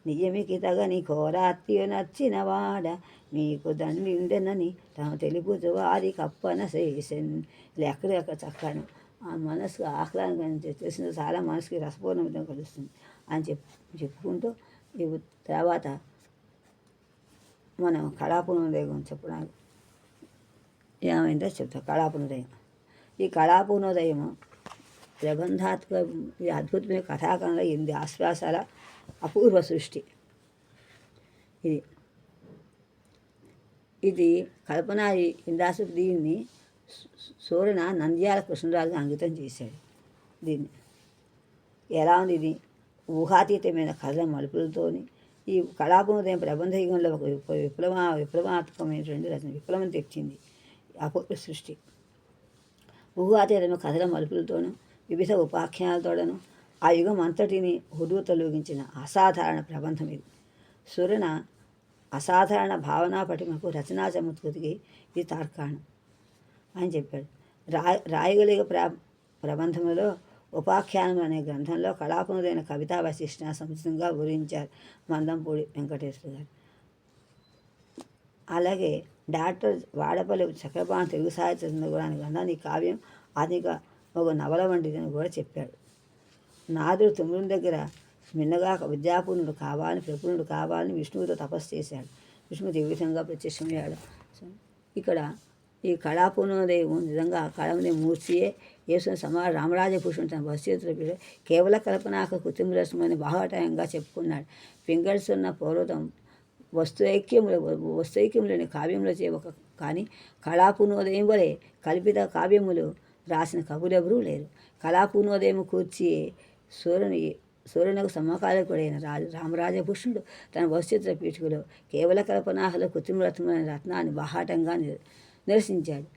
నియమికి తగని ఘోరాత్య నచ్చినవాడ మీకు దండిండెనని తను తెలుపుచు వారి కప్పన చేసెన్. ఇలా ఎక్కడెక్కడ చక్కను ఆ మనసుకు ఆహ్లాదం చేసిన చాలా మనసుకి రసపూర్ణమితం కలుస్తుంది అని చెప్పుకుంటూ తర్వాత మనం కళాపూర్ణోదయం చెప్పడానికి ఏమైందో చెప్తాం. కళాపూర్ణోదయం, ఈ కళాపూర్ణోదయము ప్రబంధాత్మక ఈ అద్భుతమైన కథాకరణలో 8 ఆశ్వాసాల అపూర్వ సృష్టి. ఇది కల్పన ఇందాసు దీన్ని సూరన నంద్యాల కృష్ణరాజు అంకితం చేశాడు. దీన్ని ఎలా ఉంది? ఇది ఊహాతీతమైన కథల మలుపులతోని ఈ కళాపూర్ణోదయం ప్రబంధ యుగంలో ఒక విప్లవాత్మకమైనటువంటి రచన, విప్లవం తెచ్చింది. అపూర్వ సృష్టి ఊహాతీతమైన కథల మలుపులతోనూ వివిధ ఉపాఖ్యానాలతోడను ఆ యుగం అంతటిని హుదూతలూగించిన అసాధారణ ప్రబంధం ఇది. సూరన అసాధారణ భావనా పటిమకు రచనా చమత్కృతికి ఇది తార్కాణం అని చెప్పాడు. రాయగలిగ ప్రబంధములో ఉపాఖ్యానం అనే గ్రంథంలో కళాపూర్ణోదయన కవితా వశిష్ట సముచితంగా వివరించారు మందంపూడి వెంకటేశ్వర గారు. అలాగే డాక్టర్ వాడపల్లి చక్రపాణి తెలుగు సాహిత్య కూడా గ్రంథాన్ని ఈ కావ్యం ఆధునిక ఒక నవల వంటిదని కూడా చెప్పాడు. నాదుడు తుమ్ముని దగ్గర మిన్నగా విద్యాపూర్ణుడు కావాలని, ప్రపూర్ణుడు కావాలని విష్ణువుతో తపస్సు చేశాడు. విష్ణువుతో ఏ విధంగా ప్రత్యక్షమయ్యాడు. ఇక్కడ ఈ కళాపూర్ణోదయం నిజంగా కళాపూర్ణోదయం మూర్తియే యేసుని రామరాజభూషణ్ తన వస్తువులో కేవల కల్పనాక కృత్రిమరసమని బాహాటంగా చెప్పుకున్నాడు. పింగళసున్న పూర్వతం వస్తుఐక్యములని కావ్యములు చేయక కానీ కళాపూర్ణోదయం వలె కల్పిత కావ్యములు రాసిన కవులెవరూ లేరు. కళాపూర్ణోదయం కూర్చి సూర్యునకు సమకాలికుడైన రామరాజభూషణుడు తన వస్తుత్ర పీఠికలో కేవల కల్పనాహలో కృత్రిమరత్నమైన రత్నాన్ని బాహాటంగా నిరసించాడు.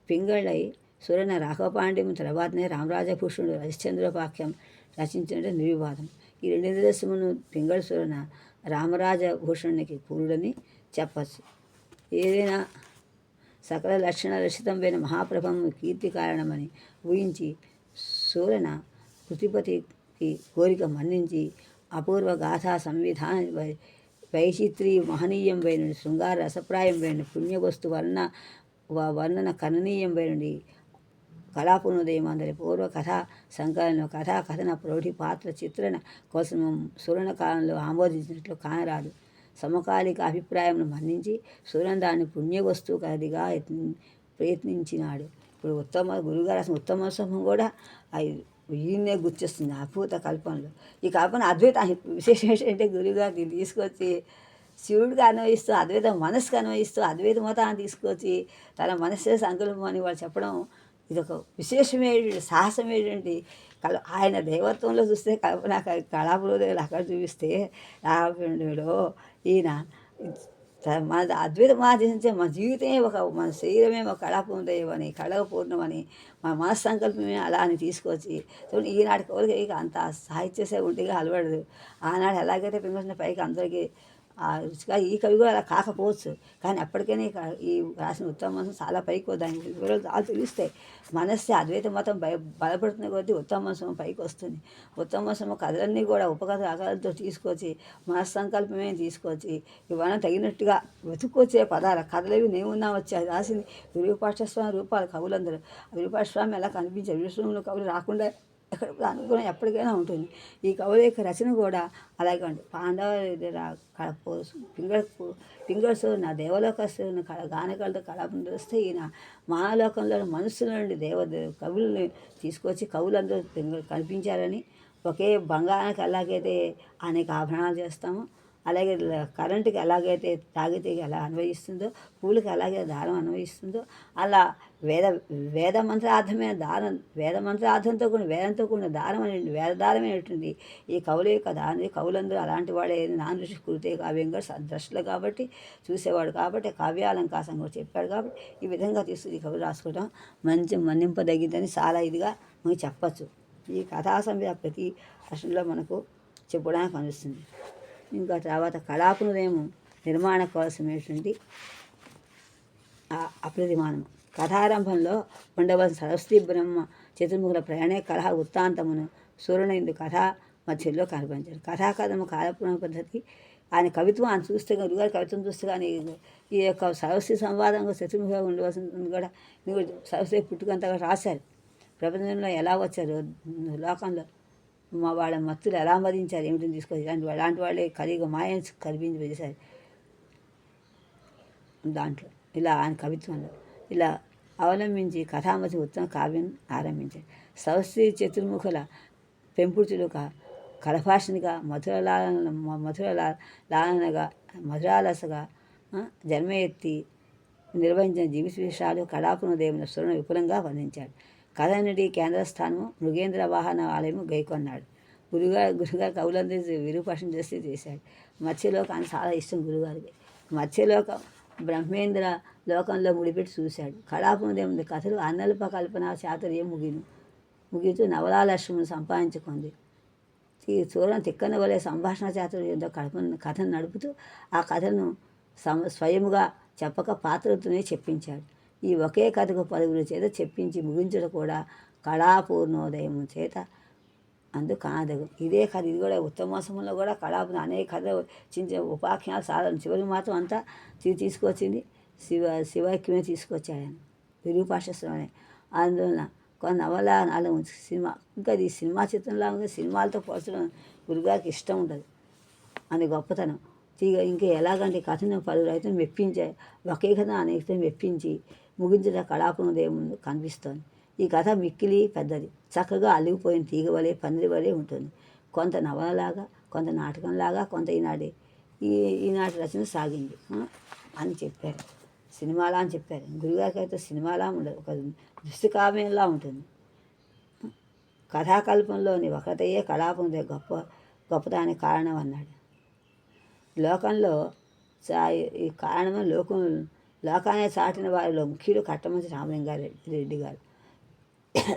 పింగళై సూర్యన రాఘవపాండ్యం తర్వాతనే రామరాజభూషణుడు హరిశ్చంద్రోపాఖ్యం రచించినట్టు నిర్వివాదం. ఈ 2 నిదర్శనమును పింగళ సూరన రామరాజభూషణునికి పూర్వుడని చెప్పచ్చు. ఏదైనా సకల లక్షణ రక్షితమైన మహాప్రభం కీర్తి కారణమని ఊహించి సూరన కృతిపతికి కోరిక మన్నించి అపూర్వ గాథా సంవిధాన వైచిత్రీ మహనీయం వైన శృంగార రసప్రాయం వైన పుణ్యవస్తు వర్ణన కననీయం వైనడి కళాపూర్ణోదయం అందరి పూర్వ కథా సంకలనం కథన ప్రౌఢి పాత్ర చిత్రణ కోసం సూరణ కాలంలో ఆమోదించినట్లు కానరాదు. సమకాలిక అభిప్రాయం మన్నించి సూరణ దాన్ని పుణ్యవస్తువు కదిగా ప్రయత్నించినాడు. ఇప్పుడు గురుగారు రాసిన ఉత్తమ సమం కూడా ఈయన్నే గుర్తిస్తుంది అద్భుత కల్పనలో. ఈ కల్పన అద్వైత విశేషం ఏంటంటే గురుగారు దీన్ని తీసుకొచ్చి శివుడికి అన్వయిస్తూ అద్వైత మనసుకు అన్వయిస్తూ అద్వైత మతాన్ని తీసుకొచ్చి తన మనస్సే సంకల్పం అని వాళ్ళు చెప్పడం ఇదొక విశేషమైనటువంటి సాహసమైనటువంటి ఆయన దైవత్వంలో చూస్తే నాకు కళాపురోదేవులు అక్కడ చూపిస్తే రాఘవేంద్రుడు ఈయన మన అద్వైతం ఆచరించే మన జీవితమే మన శరీరమే ఒక కళాపూర్ణమని కళాపూర్ణమని మన మనస్సంకల్పమే అలా అని తీసుకొచ్చి చూడండి ఈనాటి కవులకి ఇక అంత సాహిత్య సేవ ఉండిగా అలవాడదు. ఆనాడు ఎలాగైతే పింగళిన పైకి అందరికీ రుచిగా ఈ కవి కూడా అలా కాకపోవచ్చు, కానీ అప్పటికైనా ఈ రాసిన ఉత్తమ మనసు చాలా పైకి దాని వివరాలు చాలా తెలుస్తాయి. మనస్సు అద్వైత మతం బలపడుతున్న కొద్దీ ఉత్తమ మనసు పైకి వస్తుంది. ఉత్తమ మనసు కథలన్నీ కూడా ఉపకథ ఆకారాలతో తీసుకొచ్చి మనస్సంకల్పమే తీసుకొచ్చి ఇవన్నీ తగినట్టుగా వెతుక్కొచ్చే పదాల కథలవి నేమున్నా వచ్చి అది రాసింది విరూపాక్షస్వామి రూపాలు కవులందరూ. విరూపాక్షస్వామి ఎలా కనిపించారు, విష్ణువులు కవులు రాకుండా ఎక్కడ అనుగుణం ఎప్పటికైనా ఉంటుంది. ఈ కవుల యొక్క రచన కూడా అలాగే ఉంది. పాండవ పింగళసు నా దేవలోకస్తున్న గానకలతో కళాపం వస్తే ఈయన మహాలోకంలో మనస్సుల నుండి కవుల్ని తీసుకొచ్చి కవులందరూ కనిపించారని ఒకే బంగారానికి ఎలాగైతే అనేక ఆభరణాలు చేస్తామో అలాగే కరెంటుకి ఎలాగైతే తాగితే ఎలా అన్వయిస్తుందో, పూలకి అలాగే దారం అన్వయిస్తుందో అలా వేద మంత్రార్థమైన దారం, వేద మంత్రార్థంతో కూడిన వేదంతో కూడిన దారం అనేది వేదదారమే ఉంటుంది ఈ కవుల యొక్క దాని. కవులందరూ అలాంటి వాడే నాన్ ఋషి కృతే కావ్యంగా ద్రష్టలు కాబట్టి చూసేవాడు కాబట్టి కావ్యాలంకాసం కూడా చెప్పాడు కాబట్టి ఈ విధంగా తీసుకుని ఈ కవులు రాసుకోవడం మంచి మన్నింపదగిందని చాలా ఇదిగా మనకి చెప్పచ్చు. ఈ కథా సంవిధ ప్రతి వర్షంలో మనకు చెప్పడానికి అనిపిస్తుంది. ఇంకా తర్వాత కళాపునోదయం నిర్మాణ కోసమైనటువంటి అప్రతిమానము కథారంభంలో ఉండవలసిన సరస్వతి బ్రహ్మ చతుర్ముఖుల ప్రయాణే కలహ వృత్తాంతమును సూర్యునిందు కథ మధ్యలో కనిపించారు. కథాకథము కాలపురాణ పద్ధతి. ఆయన కవిత్వం ఆయన చూస్తే గురుగారి కవిత్వం చూస్తే కానీ ఈ యొక్క సరస్వతి సంవాదంగా చతుర్ముఖంగా ఉండవలసింది కూడా సరస్వతి పుట్టుకంతగా రాశారు. ప్రపంచంలో ఎలా వచ్చారు, లోకంలో వాళ్ళ మత్తులు ఎలా మదించారు ఏమిటిని తీసుకొచ్చి అలాంటి వాళ్ళే కలిగి మాయని కల్పించి వేశారు దాంట్లో. ఇలా ఆయన కవిత్వంలో ఇలా అవలంబించి కథామతి ఉత్తమ కావ్యం ఆరంభించారు. సరస్వతి చతుర్ముఖుల పెంపుడుగా కలభాషణిగా లాలనగా మధురాలసగా జన్మ ఎత్తి నిర్వహించిన జీవిత విషయాలు కళాపునోదయమున స్వరణ విపులంగా వర్ణించాడు. కథనడి కేంద్ర స్థానము మృగేంద్ర వాహన ఆలయము గైకొన్నాడు. గురుగారు కవులందరూ విరూపాక్షం చేశాడు. మత్స్యలోకం అని చాలా ఇష్టం గురుగారికి. మత్స్యలోకం బ్రహ్మేంద్ర లోకంలో ముడిపెట్టి చూశాడు. కళాపునోదయం కథలు అన్నల్ప కల్పన చాతుర్యం ముగితూ నవలాలక్ష్మును సంపాదించుకుంది. ఈ చూడని తిక్కన వలె సంభాషణ చాతుర్యంతో కథను నడుపుతూ ఆ కథను స్వయముగా చెప్పక పాత్రతోనే చెప్పించాడు. ఈ ఒకే కథకు పలువురు చేత చెప్పించి ముగించడం కూడా కళాపూర్ణోదయం చేత కాదగు. ఇదే కథ ఇది కూడా ఉత్తమోసంలో కూడా కళాపూర్ణ అనేక కథ చిన్న ఉపాఖ్యానాలు సాధన చివరికి మాత్రం అంతా తీసుకొచ్చింది శివైక్యమే తీసుకొచ్చాడు ఆయన విరూపాక్షస్వామి. అందువలన కొన్ని నవల నాలుగు సినిమా ఇంకా ఇది సినిమా చిత్రంలా ఉంది. సినిమాలతో పోల్చడం గురుగారికి ఇష్టం ఉండదు, అది గొప్పతనం. ఇంకా ఎలాగంటే కథను పలువురు అయితే మెప్పించే ఒకే కథ అనేక మెప్పించి ముగించిన కళాపునోదయం ముందు కనిపిస్తోంది. ఈ కథ మిక్కిలి పెద్దది, చక్కగా అల్లిగిపోయిన తీగ వలె పందిరి వలె ఉంటుంది. కొంత నవలలాగా, కొంత నాటకంలాగా, కొంత ఈనాటి రచన సాగింది అని చెప్పారు. సినిమాలా అని చెప్పారు. గురుగారికి అయితే సినిమాలా ఉండదు, ఒక దృష్టి కావ్యంలా ఉంటుంది. కథాకల్పంలోని ఒకటయే కళాపునోదయ గొప్పదానికి కారణం అన్నాడు. లోకంలో ఈ కారణం లోకాన్ని చాటిన వారిలో ముఖ్యులు కట్టమంచి రామలింగారెడ్డి గారు.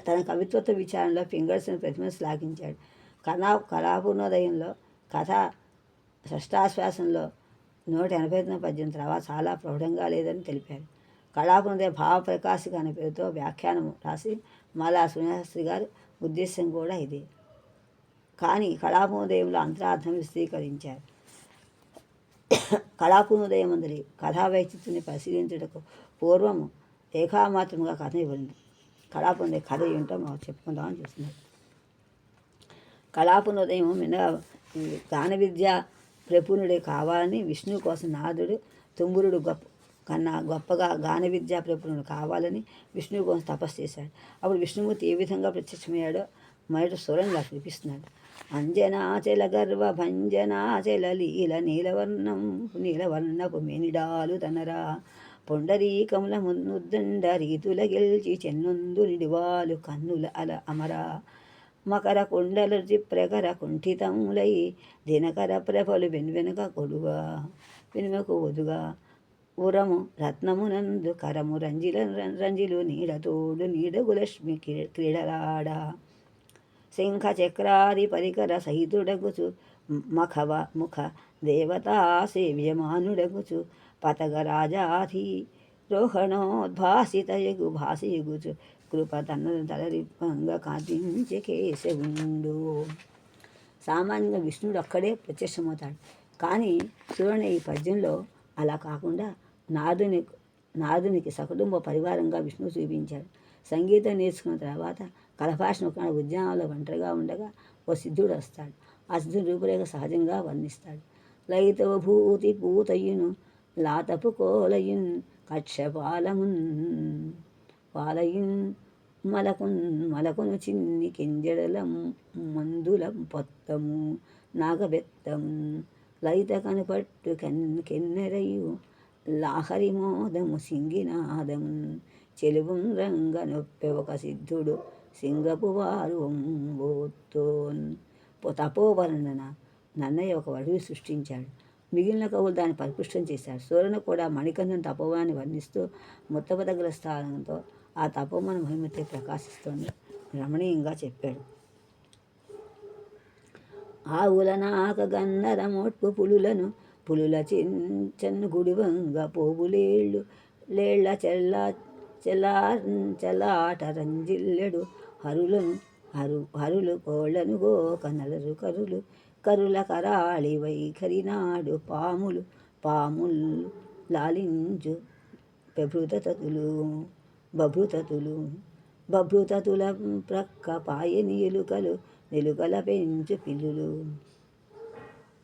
తన కవిత్వత్వ విచారణలో పింగళసిన ప్రతిమ శ్లాఘించాడు. కళాపూర్ణోదయంలో కథ షష్టాశ్వాసంలో 189 పద్యం తర్వాత చాలా ప్రౌఢంగా లేదని తెలిపారు. కళాపూర్ణోదయ భావప్రకాశిక అనే పేరుతో వ్యాఖ్యానము రాసి మాలా సునీశాస్త్రి గారు ఉద్దేశం కూడా ఇదే. కానీ కళాపూర్ణోదయంలో అంతరార్థం విశదీకరించారు. కళాపూర్ణోదయం అందరి కథా వైచిత్యాన్ని పరిశీలించటకు పూర్వము ఏకామాత్రముగా కథ ఇవ్వండి. కళాపూర్ణోదయ కథ ఏంటో మాకు చెప్పుకుందామని చూస్తున్నారు. కళాపూర్ణోదయం గాన విద్య ప్రపూర్ణుడే కావాలని విష్ణు కోసం నాదుడు తుంబురుడు గొప్పగా గాన విద్యా ప్రపూర్ణుడు కావాలని విష్ణువు కోసం తపస్సు చేశాడు. అప్పుడు విష్ణుమూర్తి ఏ విధంగా ప్రత్యక్షమయ్యాడో మొదటి స్వరంగా చూపిస్తున్నాడు. అంజనాచల గర్వ భంజనాచల లీల నీలవర్ణపు మేనిడాలు తనరా పొండరీకముల ముద్దండ రీతుల గెల్చి చెన్నొందు నిడివాలు కన్నుల అల అమర మకర కుండలర్చి ప్రకర కుంఠితములై దినకర ప్రభలు వెనుక కొడుగా వెనుక ఒదుగా ఉరము రత్నమునందు కరము రంజిలు నీడతోడు నీడగు లక్ష్మి క్రీడలాడ శంఖ చక్రాది పరికర సహితుడగుచు మఖవ ముఖ దేవతా సేవ్యమానుడగుచు పతగ రాజాధి రోహణోద్భాసితయగు భాసిగుచు కృప తలరిప్పంగా కాంతించే కేశవుండు. సామాన్యంగా విష్ణుడు ఒక్కడే ప్రత్యక్షమవుతాడు. కానీ చూడండి, ఈ పద్యంలో అలా కాకుండా నారదునికి సకుటుంబ పరివారంగా విష్ణువు చూపించాడు. సంగీతం నేర్చుకున్న తర్వాత కలభాషణ ఒక ఉద్యానంలో ఒంటరిగా ఉండగా ఓ సిద్ధుడు వస్తాడు. ఆ సిద్ధుడు రూపురేఖ సహజంగా వర్ణిస్తాడు. లయితవ భూతి పూతయును లాతపు కోలయున్ కక్షపాలమున్ పాలయున్ మలకును చిన్ని కింజడల మందుల పొత్తము నాగబెత్తము లయిత కనుపట్టు కెన్నెరయు లాహరి మోదము సింగినాదము చెలువం రంగ నొప్పె ఒక సిద్ధుడు సింగపు వారు ఒంబోతోన్. తపోవర్ణన నన్నయ్య ఒక వడువు సృష్టించాడు. మిగిలిన కవులు దాన్ని పరిపుష్టం చేశాడు. సూరణ కూడా మణికంఠన్ తపోవనాన్ని వర్ణిస్తూ ముత్తపదగల స్థానంతో ఆ తపోవన మహిమతే ప్రకాశిస్తోంది రమణీయంగా చెప్పాడు. ఆవుల నాక గన్నర మోట్పు పులుల చెన్ను గుడివంగ పోవులేళ్ళు లేళ్ల చెల్లాట రంజిల్లెడు హరులు కోళ్లను గోక నలరు కరుల కరాళి వైఖరినాడు పాములు లాలించు బభృతతుల ప్రక్క పాయని ఎలుకల పెంచు పిల్లులు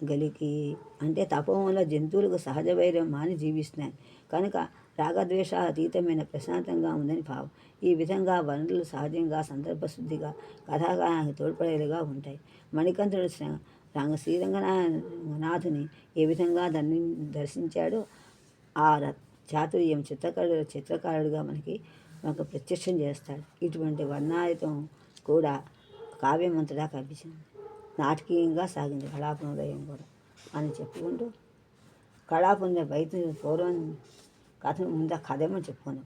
గలికి. అంటే తపోవనంలో జంతువులకు సహజ వైరం మాని జీవిస్తున్నాయి కనుక రాగద్వేషాతీతమైన ప్రశాంతంగా ఉందని భావం. ఈ విధంగా వనరులు సహజంగా సందర్భశుద్ధిగా కథాగానానికి తోడ్పడేలుగా ఉంటాయి. మణికంఠుడు శ్రీరంగనాథుని ఏ విధంగా దర్శించాడో ఆ చాతుర్యం చిత్రకారుడుగా మనకు ప్రత్యక్షం చేస్తాడు. ఇటువంటి వర్ణాయుతం కూడా కావ్యమంతటా కనిపించింది. నాటకీయంగా సాగింది కళాపనోదయం కూడా అని చెప్పుకుంటూ కళాపొందే బయట పూర్వం కథను ముందు కథమని చెప్పుకున్నాం.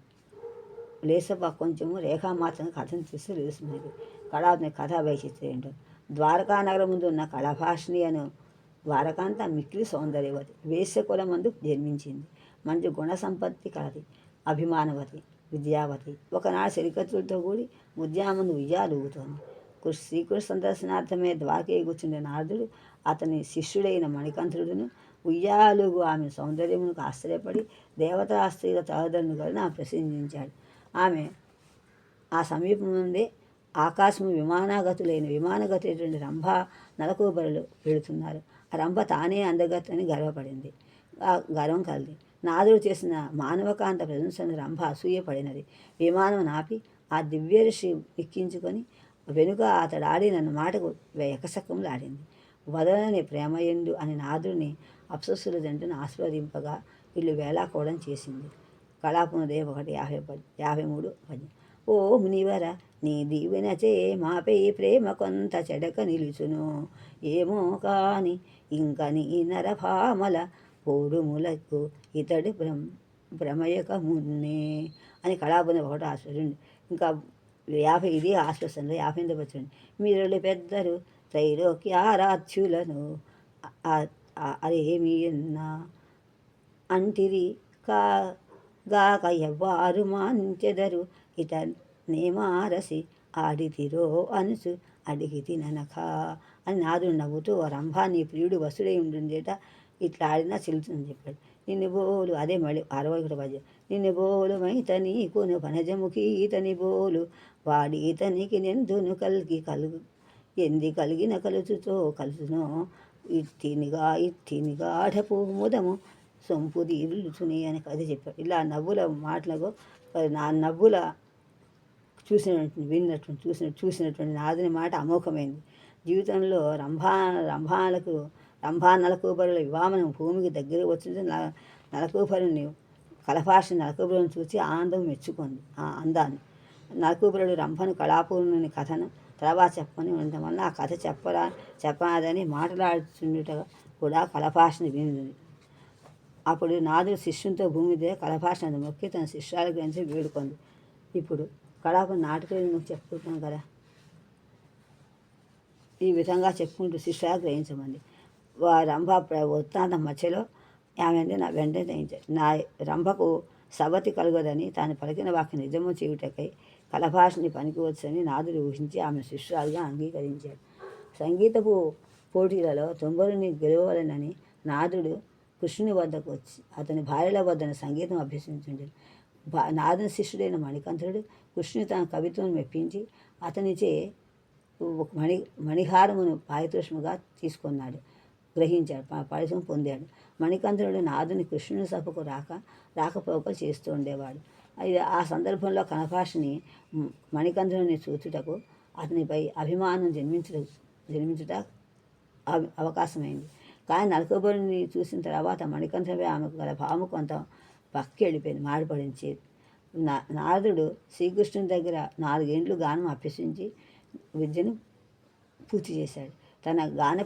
లేసప్ప కొంచెము రేఖామాత్రంగా కథను చూసి తెలుస్తున్నది. కళాపొందే కథా వైశిష్ట్యం ఏంటో. ద్వారకా నగరం ముందు ఉన్న కళాభాషిణి అను ద్వారకాంత మిక్కిలి సౌందర్యవతి వేశ్యకుల మందు జన్మించింది. మంచి గుణ సంపత్తి కలది, అభిమానవతి, విద్యావతి. ఒకనాడు సిరికత్తులతో కూడి ఉద్యానముందు ఉయ్యాలూగుతోంది. శ్రీకృష్ణ సందర్శనార్థమే ద్వారకే కూర్చుండే నారదుడు అతని శిష్యుడైన మణికంఠుడును ఉయ్యాలుగు ఆమె సౌందర్యమునకు ఆశ్చర్యపడి దేవతా స్త్రీల తహోదరుని కలిని ఆమె ప్రశంసించాడు. ఆమె ఆ సమీపం నుండే ఆకాశము విమానగతులైన రంభ నలకూబరులు వెళుతున్నారు. ఆ రంభ తానే అందగత్తని గర్వపడింది, గర్వం కలిది. నాదుడు చేసిన మానవకాంత ప్రశంసను రంభ అసూయపడినది. విమానం నాపి ఆ దివ్య ఋషి ఎక్కించుకొని వెనుక అతడు ఆడిన మాటకు ఎకసక్కములు ఆడింది. వదలని ప్రేమయండు అని నాదుడిని అప్సరస్సుల జంటను ఆశీర్వదింపగా వీళ్ళు వేళాకోవడం చేసింది. కళాపొందే 1:53 పద్యం. ఓ మునివర నీ దీవెనచే మాపై ప్రేమ కొంత చెడక నిలుచును ఏమో కాని ఇంక నీ నరభామల పోడుములకు ఇతడి భ్రమయక మున్నే అని కళాపొందే 1 ఆశ్వర్యం. ఇంకా 50 ఇది ఆశ్వాసంలో 58 పద్యం. మీరులు పెద్దరు త్రైలోక్యారాధ్యులను అరేమియన్నా అంటిరి గాక ఎవ్వారు మాంచెదరు ఇట నేమారసి ఆడితిరో అనుసు అడిగి తిననక అని నాదుడు నవ్వుతూ రంభాన్ని ప్రియుడు వసుడై ఉంటుందేట ఇట్లా ఆడినా చెల్లుతుందని చెప్పాడు. నిన్ను బోలు అదే మళ్ళీ 61 పద్యం. నిన్ను బోలు మైత నీకును వనజముఖి ఈతని బోలు వాడి ఈతనికి నెందును ఎంది కలిగిన కలుచునో ఇట్టినిగాఢపు ముదము సొంపు దీరులుచుని అని కథ చెప్పాడు. ఇలా నవ్వుల మాటలకు నవ్వుల చూసినటువంటి నాదుని మాట అమోఘమైంది. జీవితంలో రంభా నలకూబరుల వివాహం భూమికి దగ్గర వచ్చిన నలకూబరుని కలపాషి నరకూబరుని చూసి ఆనందం మెచ్చుకుంది ఆ అందాన్ని. నరకూబరుడు రంభను కళాపూర్ణుని కథను తర్వాత చెప్పుకొని ఉండటం వల్ల ఆ కథ చెప్పరాదని మాటలాడుచుండుట కూడా కలపాషిని వినింది. అప్పుడు నాదుడు శిష్యునితో భూమి దిగ కలపాషిని మొక్కి తన శిష్యాల గురించి వేడుకుంది. ఇప్పుడు కళాపు నాటకం చెప్పుకుంటున్నాం కదా, ఈ విధంగా చెప్పుకుంటూ శిష్యాలు గ్రహించమంది. రంభ వృత్తాంతం మధ్యలో ఆమె నా వెంటనే గ్రహించాడు. నా రంభకు సవతి కలుగదని తాను పలికిన వాక్యం నిజము చేయుటకై కలభాషని పనికివచ్చని నాదుడు ఊహించి ఆమె శిష్యురాలుగా అంగీకరించాడు. సంగీతపు పోటీలలో తొంభరుని గెలవాలనని నాదుడు కృష్ణుని వద్దకు వచ్చి అతని భార్యల వద్దన సంగీతం అభ్యసించుండేది. నాదుని శిష్యుడైన మణికంఠుడు కృష్ణుని తన కవిత్వం మెప్పించి అతనిచే మణిహారమును పారితోషముగా తీసుకున్నాడు, గ్రహించాడు, పారితోషం పొందాడు. మణికంఠుడు నాదుని కృష్ణుని సభకు రాకపోకలు చేస్తూ ఉండేవాడు. ఆ సందర్భంలో కనపాషిని మణికంఠుని చూచుటకు అతనిపై అభిమానం జన్మించుట అవకాశమైంది. కానీ నరకబరుని చూసిన తర్వాత మణికంఠునిపై ఆమెకు గల భావము కొంత పక్కి వెళ్ళిపోయింది, మాడిపడింది. నారదుడు శ్రీకృష్ణుని దగ్గర 4 ఏండ్లు గానం అభ్యసించి విద్యను పూర్తి చేశాడు. తన గాన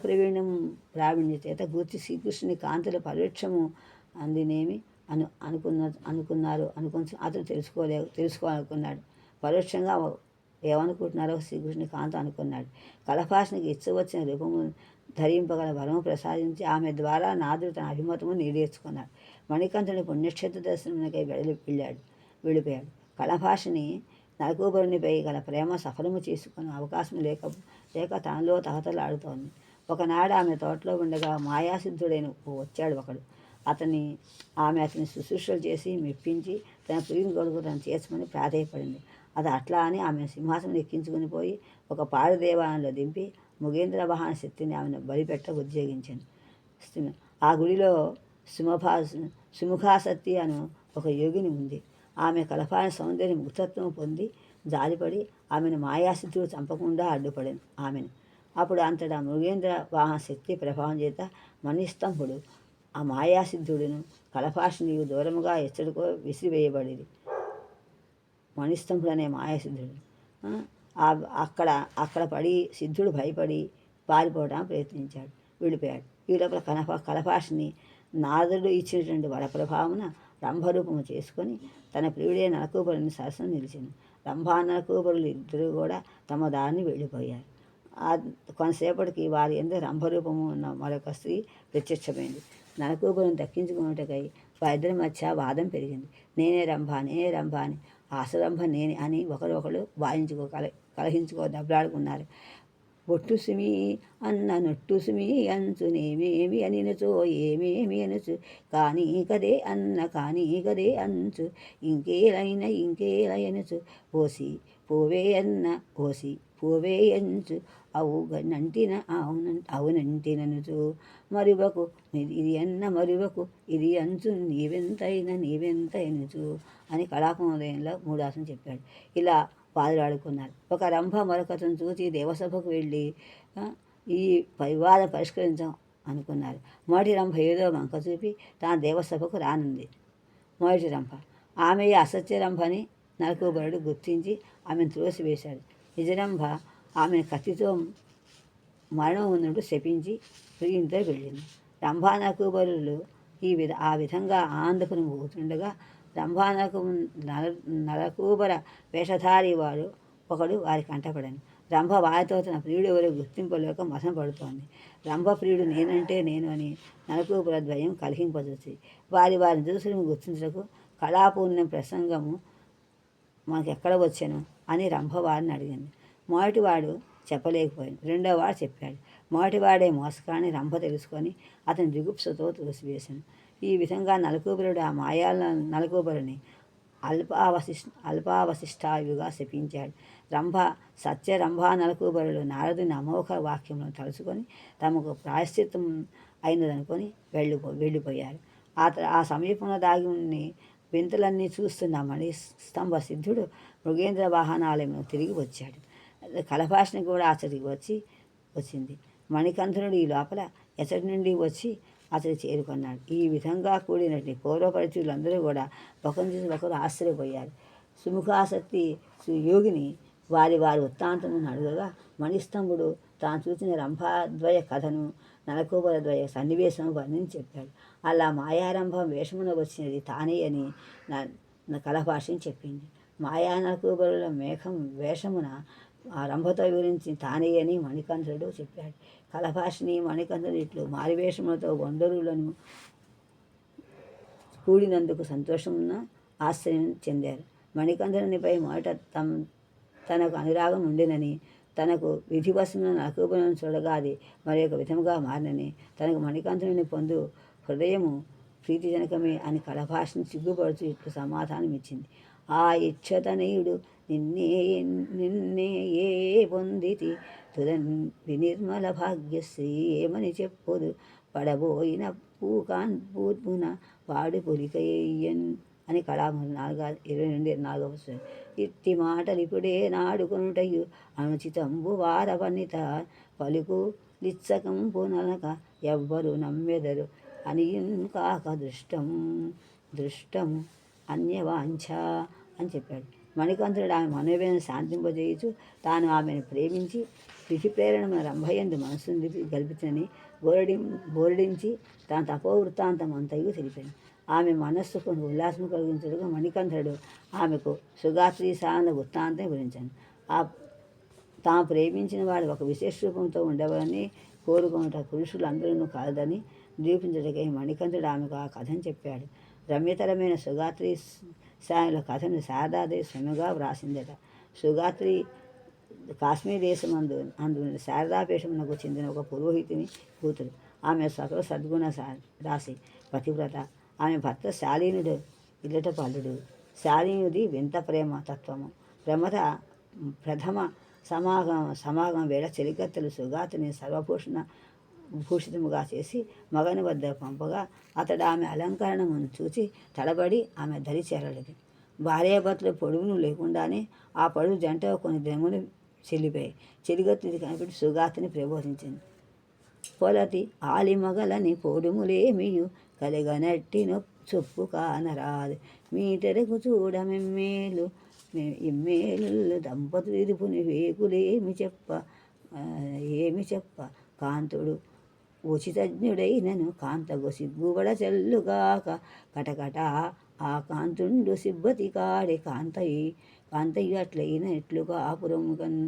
ప్రావీణ్య చేత గూర్చి శ్రీకృష్ణుని కాంతుల పరోక్షము అందినేమి అనుకున్నారు అతను తెలుసుకోవాలనుకున్నాడు. పరోక్షంగా ఏమనుకుంటున్నారో శ్రీకృష్ణుని కాంత అనుకున్నాడు. కలపాషినికి ఇచ్చవచ్చిన రూపము ధరింపగల వరము ప్రసాదించి ఆమె ద్వారా నాదుడు తన అభిమతము నెరవేర్చుకున్నాడు. మణికంఠుని పుణ్యక్షేత్ర దర్శనమునకై వెళ్ళిపోయాడు. కలపాషిని నరకూబరునిపై గల ప్రేమ సఫలము చేసుకునే అవకాశం లేక తనలో తహతలాడుతోంది. ఒకనాడు ఆమె తోటలో ఉండగా మాయాసిద్ధుడైన వచ్చాడు ఒకడు. ఆమె అతని శుశ్రూషలు చేసి మెప్పించి తన ప్రియుని కొడుకు తను చేర్చమని ప్రాధేయపడింది. అది అట్లా అని ఆమె సింహాసనం ఎక్కించుకుని పోయి ఒక పాడు దేవాలయంలో దింపి ముగేంద్ర వాహన శక్తిని ఆమెను బలిపెట్ట ఉద్యోగించింది. ఆ గుడిలో సుముఖాసక్తి అను ఒక యోగిని ఉంది. ఆమె కలపాని సౌందర్యం ముక్తత్వం పొంది జాలిపడి ఆమెను మాయాసిద్ధుడు చంపకుండా అడ్డుపడింది ఆమెను. అప్పుడు అంతటా మృగేంద్ర వాహన శక్తి ప్రభావం చేత మణిస్తంభుడు ఆ మాయాసిద్ధుడును కలపాషిని దూరముగా ఎచ్చడుకో విసిరివేయబడింది. మణిస్తంభుడు అనే మాయాసిద్ధుడు అక్కడ పడి సిద్ధుడు భయపడి పారిపోవడానికి ప్రయత్నించాడు, వెళ్ళిపోయాడు. ఈ లోపల కలపాషిని నాదుడు ఇచ్చినటువంటి వరప్రభావమున రంభరూపము చేసుకొని తన ప్రియుడే నరకూబరుని సరసన నిలిచింది. రంభా నరకూబరులు ఇద్దరు కూడా తమ దారిని వెళ్ళిపోయారు. కొంతసేపటికి వారి ఎందు రంభరూపము ఉన్న మరొక స్త్రీ ప్రత్యక్షమైంది. నరకూబరుని దక్కించుకున్నట్టుకై వారిద్దరి మధ్య వాదం పెరిగింది. నేనే రంభ అని, ఆసరంభ నేనే అని ఒకరు కలహించుకో దెబ్బలాడుకున్నారు. ఒట్టుసుమి అన్న నొట్టుసుమి అంచునేమేమి అనినచో ఏమేమి అనచు కానీ కదే అన్న కానీ కదే అంచు ఇంకేలా అనచు ఓసి పోవే అన్న ఓసి పోవే అంచు అవునంటిననుచు మరువకు ఇది అన్న మరువకు ఇది అంచు నీవెంతైనచు అని కళాపమోదయంలో మూడాసం చెప్పాడు. ఇలా వాదులాడుకున్నారు. ఒక రంభ మరొకతను చూసి దేవసభకు వెళ్ళి ఈ వివాదం పరిష్కరించాం అనుకున్నారు. మొదటి రంభ ఏదో వంక చూపి తాను దేవసభకు రానుంది. మొదటి రంభ ఆమె అసత్య రంభని నరకూబరుడు గుర్తించి ఆమెను త్రోసివేశాడు. నిజరంభ ఆమెను కత్తితో మరణం ఉన్నట్టు శపించి ప్రియునితో వెళ్ళింది. రంభా నరకూబరులు ఆ విధంగా ఆనందపురం పోతుండగా నరకూబర వేషధారి వాడు ఒకడు వారి కంటపడను. రంభ వారితో తన ప్రియుడు ఎవరో గుర్తింపలేక మసన పడుతోంది. రంభ ప్రియుడు నేనంటే నేను అని నరకూబర ద్వయం కలిహింపజూసి వారి దూసులను గుర్తించటకు కళాపూర్ణం ప్రసంగము మనకు ఎక్కడ వచ్చాను అని రంభ వారిని అడిగింది. మొదటివాడు చెప్పలేకపోయాను, రెండోవాడు చెప్పాడు. మొదటివాడే మోసకాన్ని రంభ తెలుసుకొని అతని జిగుప్సతో త్రోసివేశాను. ఈ విధంగా నరకూబరుడు ఆ నరకూబరుని అల్పావశిష్టాయుగా శపించాడు. రంభా నరకూబరులు నారదుని అమోఘ వాక్యములను తలుచుకొని తమకు ప్రాయశ్చిత్తం అయినదనుకొని వెళ్ళిపోయారు. ఆ సమీపంలో దాగి ఉన్ని వింతలన్నీ చూస్తున్న మణిస్తంభ సిద్ధుడు మృగేంద్ర వాహనాలయం తిరిగి వచ్చాడు. కలపాషిని కూడా అతడికి వచ్చింది. మణికంఠనుడు ఈ లోపల ఎచ్చటి నుండి వచ్చి అతడు చేరుకున్నాడు. ఈ విధంగా కూడినటువంటి పూర్వ పరిస్థితులందరూ కూడా ఒకరిని చూసి ఒకరు ఆశ్చర్యపోయారు. సుముఖాసక్తి యోగిని వారి వృత్తాంతమును అడుగగా మణిస్తంభుడు తాను చూసిన రంభాద్వయ కథను నలకోబరద్వయ సన్నివేశం వర్ణించి చెప్పాడు. అలా మాయారంభం వేషమున వచ్చినది తానే అని నా కలభాషని చెప్పింది. మాయా నలకోబరుల వేషమున ఆ రంభతో వివరించి తానే అని మణికంఠుడు చెప్పాడు. కలభాషిని మణికంఠుడు ఇట్లు మారివేషములతో వండరులను కూడినందుకు సంతోషమున్న ఆశ్చర్యం చెందారు. మణికంఠునిపై మొదట తనకు అనురాగం ఉండినని, తనకు విధివశమున నలకోబరులను చూడగా అది మరి ఒక విధముగా మారినని, తనకు మణికంఠుని పొందు హృదయము ప్రీతిజనకమే అని కలభాషని సిగ్గుపడుతూ ఇట్లు సమాధానం ఇచ్చింది. ఆ ఇచ్చతనయుడు నిన్నే ఏ పొందితి తుదన్ వినిర్మల భాగ్యశ్రీ ఏమని చెప్పుదు పడబోయిన పూర్పున వాడు పొలికయ్యన్ అని కళాము 22-24 ఇట్టి మాటలు ఇప్పుడే నాడుకొనుటయు అనుచితంబు వారవనిత పలుకు లిచ్చకంపు నలక ఎవ్వరు నమ్మెదరు అని కాక దృష్టము అన్యవాంఛ అని చెప్పాడు. మణికంఠుడు ఆమె మనోవేదన శాంతింపజేయచ్చు తాను ఆమెను ప్రేమించి విధి ప్రేరణమైన రంభయందు మనస్సును గల్పించని బోరడించి తన తపోవృత్తాంతం అంతయు తెలిపాను. ఆమె మనస్సుకు ఉల్లాసం కలిగించడుగా మణికంఠుడు ఆమెకు సుగాత్రి సాన వృత్తాంతం వివరించాను. తాము ప్రేమించిన వాడు ఒక విశేష రూపంతో ఉండవాలని కోరుకున్నట పురుషులందరూ కాదని నిరూపించటకై మణికంఠుడు ఆమెకు ఆ కథను చెప్పాడు. రమ్యతరమైన సుగాత్రి సాయుల కథను శారదాదేవి స్వయముగా వ్రాసిందట. సుగాత్రి కాశ్మీర్ దేశమందు శారదాపేషమునకు చెందిన ఒక పురోహితుని కూతురు. ఆమె సకల సద్గుణ రాశి పతివ్రత. ఆమె భర్త శాలీనుడు ఇల్లట పల్లుడు. శాలీనుది వింత ప్రేమ తత్వము. ప్రథమ సమాగమ వేళ చెలికత్తెలు సుగాతిని భూషితముగా చేసి మగని వద్ద పంపగా అతడు ఆమె అలంకరణమును చూచి తడబడి ఆమె దరి చేరలేదు. భార్యాభర్తలు పొడుగును లేకుండానే ఆ పొడుగు జంట కొన్ని దినములు చెల్లిపోయాయి. చెలిగత్తుది కనిపెట్టి సుగాతిని ప్రబోధించింది. పొలతి ఆలిమగలని పొడుములేమియు కలిగనట్టిన చొప్పు కానరాదు మీటరకు చూడమెమ్మేలు ఇమ్మేలు దంపతులు ఇరుపుని వేకులేమి చెప్ప కాంతుడు ఉచితజ్ఞుడైనను కాంతగు సిగ్గుబడ చెల్లుగాక కటకట ఆ కాంతుండు సిబ్బతి కాడే కాంతయ్య అట్లయిన ఎట్లుగా ఆపురముగన్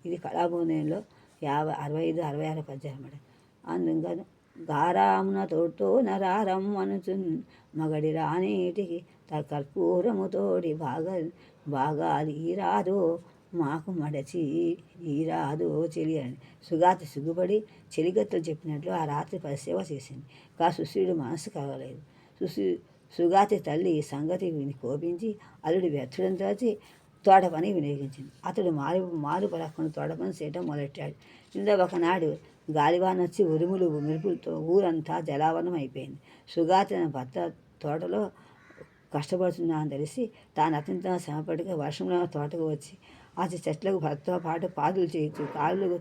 ఇది కళాభవనంలో 65-66 పద్యాలు అన్నమాట. అందుకని గారామున తోటో నరారమ్మనుచున్ మగడి రానేటికి కర్పూరముతోడి బాగాలి ఈరాదో మాకు మడచి ఈరాదో చెలి అని సుగాతి సిగ్గుపడి చెలిగత్తులు చెప్పినట్లు ఆ రాత్రి పరిసేవ చేసింది. సుశీలుడు మనసు కలగలేదు. సుగాతి తల్లి ఈ సంగతి విని కోపించి అల్లుడి వ్యర్థులను తలచి తోట పని వినియోగించింది. అతడు మారు పలకుండా తోట పని చేయటం మొదలెట్టాడు. ఇందులో ఒకనాడు గాలివానొచ్చి ఉరుములు మెరుపులతో ఊరంతా జలావరణం అయిపోయింది. సుగాతి తన భర్త తోటలో కష్టపడుతున్నా అని తెలిసి తాను అత్యంత శ్రమపడిగా వర్షంలో తోటకు వచ్చి అతి చెట్లకు భర్తతో పాటు పాదులు చేయొచ్చు కాలువలు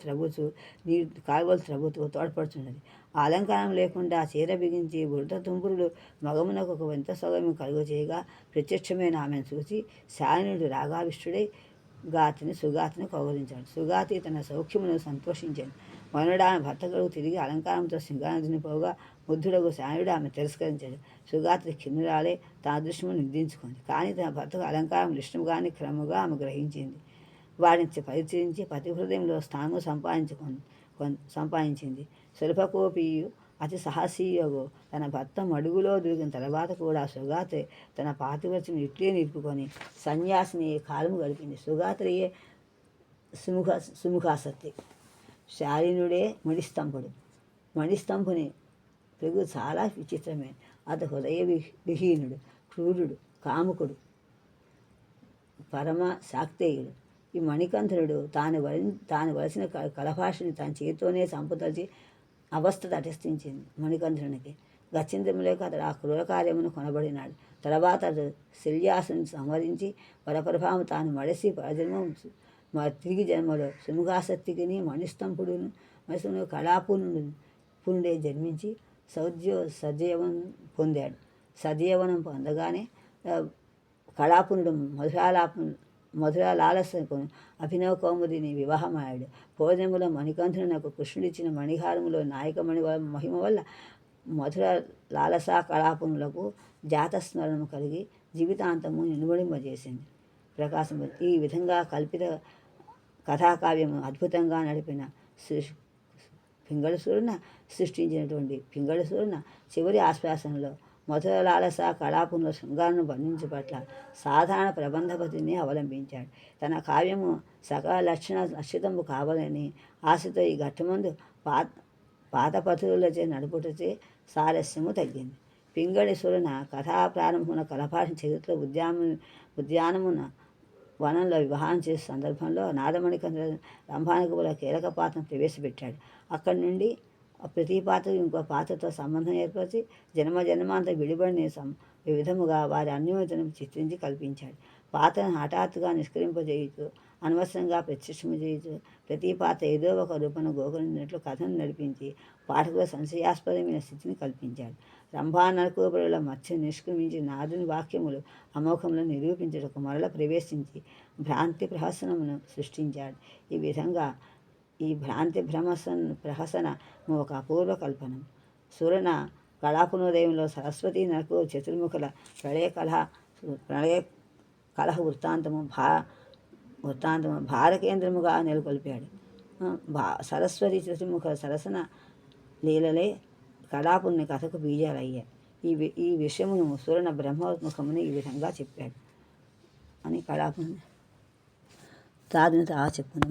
త్రవ్వుతూ తోడ్పడుతున్నది. ఆ అలంకారం లేకుండా చీర బిగించి బురద తుంపురులు మగమునకు ఒక వింత సౌగమ్యం కలుగు చేయగా ప్రత్యక్షమైన ఆమెను చూసి శాయనుడు రాగావిష్టుడై సుగాతిని కౌగలించాడు. సుగాతి తన సౌఖ్యమును సంతోషించాడు. మనుడు ఆమె భర్త కలుగు తిరిగి అలంకారంతో సింగానదిని పోగా బుద్ధుడకు శాయుడు ఆమె తిరస్కరించాడు. సుగాత్రి కిన్నురాలే తన అదృష్టమును నిర్దించుకుంది. కానీ తన భర్తకు అలంకారం ఇష్టముగానే క్రమముగా ఆమె గ్రహించింది. వాడిని పరిచరించి పతి హృదయంలో స్థానము సంపాదించింది. సులభకోపియు అతి సాహసీయగు తన భర్త మడుగులో దూకిన తర్వాత కూడా సుగాత్రి తన పాతివ్రత్యం ఇట్లే నిలుపుకొని సన్యాసిని కాలము గడిపింది. సుగాత్రియే సుముఖాసక్తి. శాలీనుడే మణిస్తంభుని పెరుగు చాలా విచిత్రమే. అతడు హృదయ విహీనుడు, క్రూరుడు, కాముకుడు, పరమ శాక్తేయుడు. ఈ మణికంఠుడు తాను వలసిన కలభాషని తన చేతితోనే సంపదలిచి అవస్థ తటస్థించింది. మణికంఠునికి గచ్చింద్రములేక అతడు ఆ క్రూర కార్యమును కొనబడినాడు. తర్వాత అతడు శల్యాసుని సంహరించి పరప్రభావం తాను మడసి పరజన్మం తిరిగి జన్మలో సుముఖాసక్తికిని మణిస్తంభుడును కళాపునుడే జన్మించి సజీవనం పొందాడు. సజీవనం పొందగానే కళాపునుడు మధుర లాలసకు అభినవ కౌముదిని వివాహమాయాడు. భోజనములో మణికంఠునకు కృష్ణుడిచ్చిన మణిహారములో నాయకమణి మహిమ వల్ల మధుర లాలస కళాపునులకు జాతస్మరణము కలిగి జీవితాంతము నిలువడింపజేసింది. ప్రకాశం ఈ విధంగా కల్పిత కథాకావ్యము అద్భుతంగా నడిపిన పింగళసూరున సృష్టించినటువంటి పింగళసూరున చివరి ఆశ్వాసనలో మధుర లాలస కళాపునుల శృంగాలను బంధించు పట్ల సాధారణ ప్రబంధపతిని అవలంబించాడు. తన కావ్యము సకల లక్షితము కావాలని ఆశతో ఈ ఘట్టమందు పాతపతులచే నడుపుటచే సారస్యము తగ్గింది. పింగళి సురన కథా ప్రారంభమున కలపాటి చరిత్ర ఉద్యానమున వనంలో వివాహం చేసే సందర్భంలో నాదమణికంఠ రంభానుకుల కీలక పాత్రను ప్రవేశపెట్టాడు. అక్కడి నుండి ప్రతి పాత్రకు ఇంకో పాత్రతో సంబంధం ఏర్పరిచి జన్మాంత విడిబడిన వివిధముగా వారి అన్యోన్యతను చిత్రించి కల్పించాడు. పాత్రను హఠాత్తుగా నిష్కరింపజేయుతూ అనవసరంగా ప్రత్యక్షము చేయుతూ ప్రతి పాత్ర ఏదో ఒక రూపంలో గోకరించినట్లు కథను నడిపించి పాఠకుల సంశయాస్పదమైన స్థితిని కల్పించాడు. రంభా నరకోపరుల మధ్య నిష్క్రమించి నాదుని వాక్యములు అమోఘములను నిరూపించుటకు మరల ప్రవేశించి భ్రాంతి ప్రహసనమును సృష్టించాడు. ఈ విధంగా ఈ భ్రాంతి ప్రహసన ఒక అపూర్వ కల్పనం. సురన కళాపునోదయంలో సరస్వతీ నరకు చతుర్ముఖుల ప్రళయ కలహ వృత్తాంతము భారకేంద్రముగా నెలకొల్పాడు. సరస్వతి చతుర్ముఖుల సరసన లీలలే కళాపుని కథకు బీజాలయ్యాయి. ఈ విషయమును సురన బ్రహ్మోత్ముఖముని ఈ విధంగా చెప్పాడు అని కళాపుని తాదుని చెప్పుకుంది.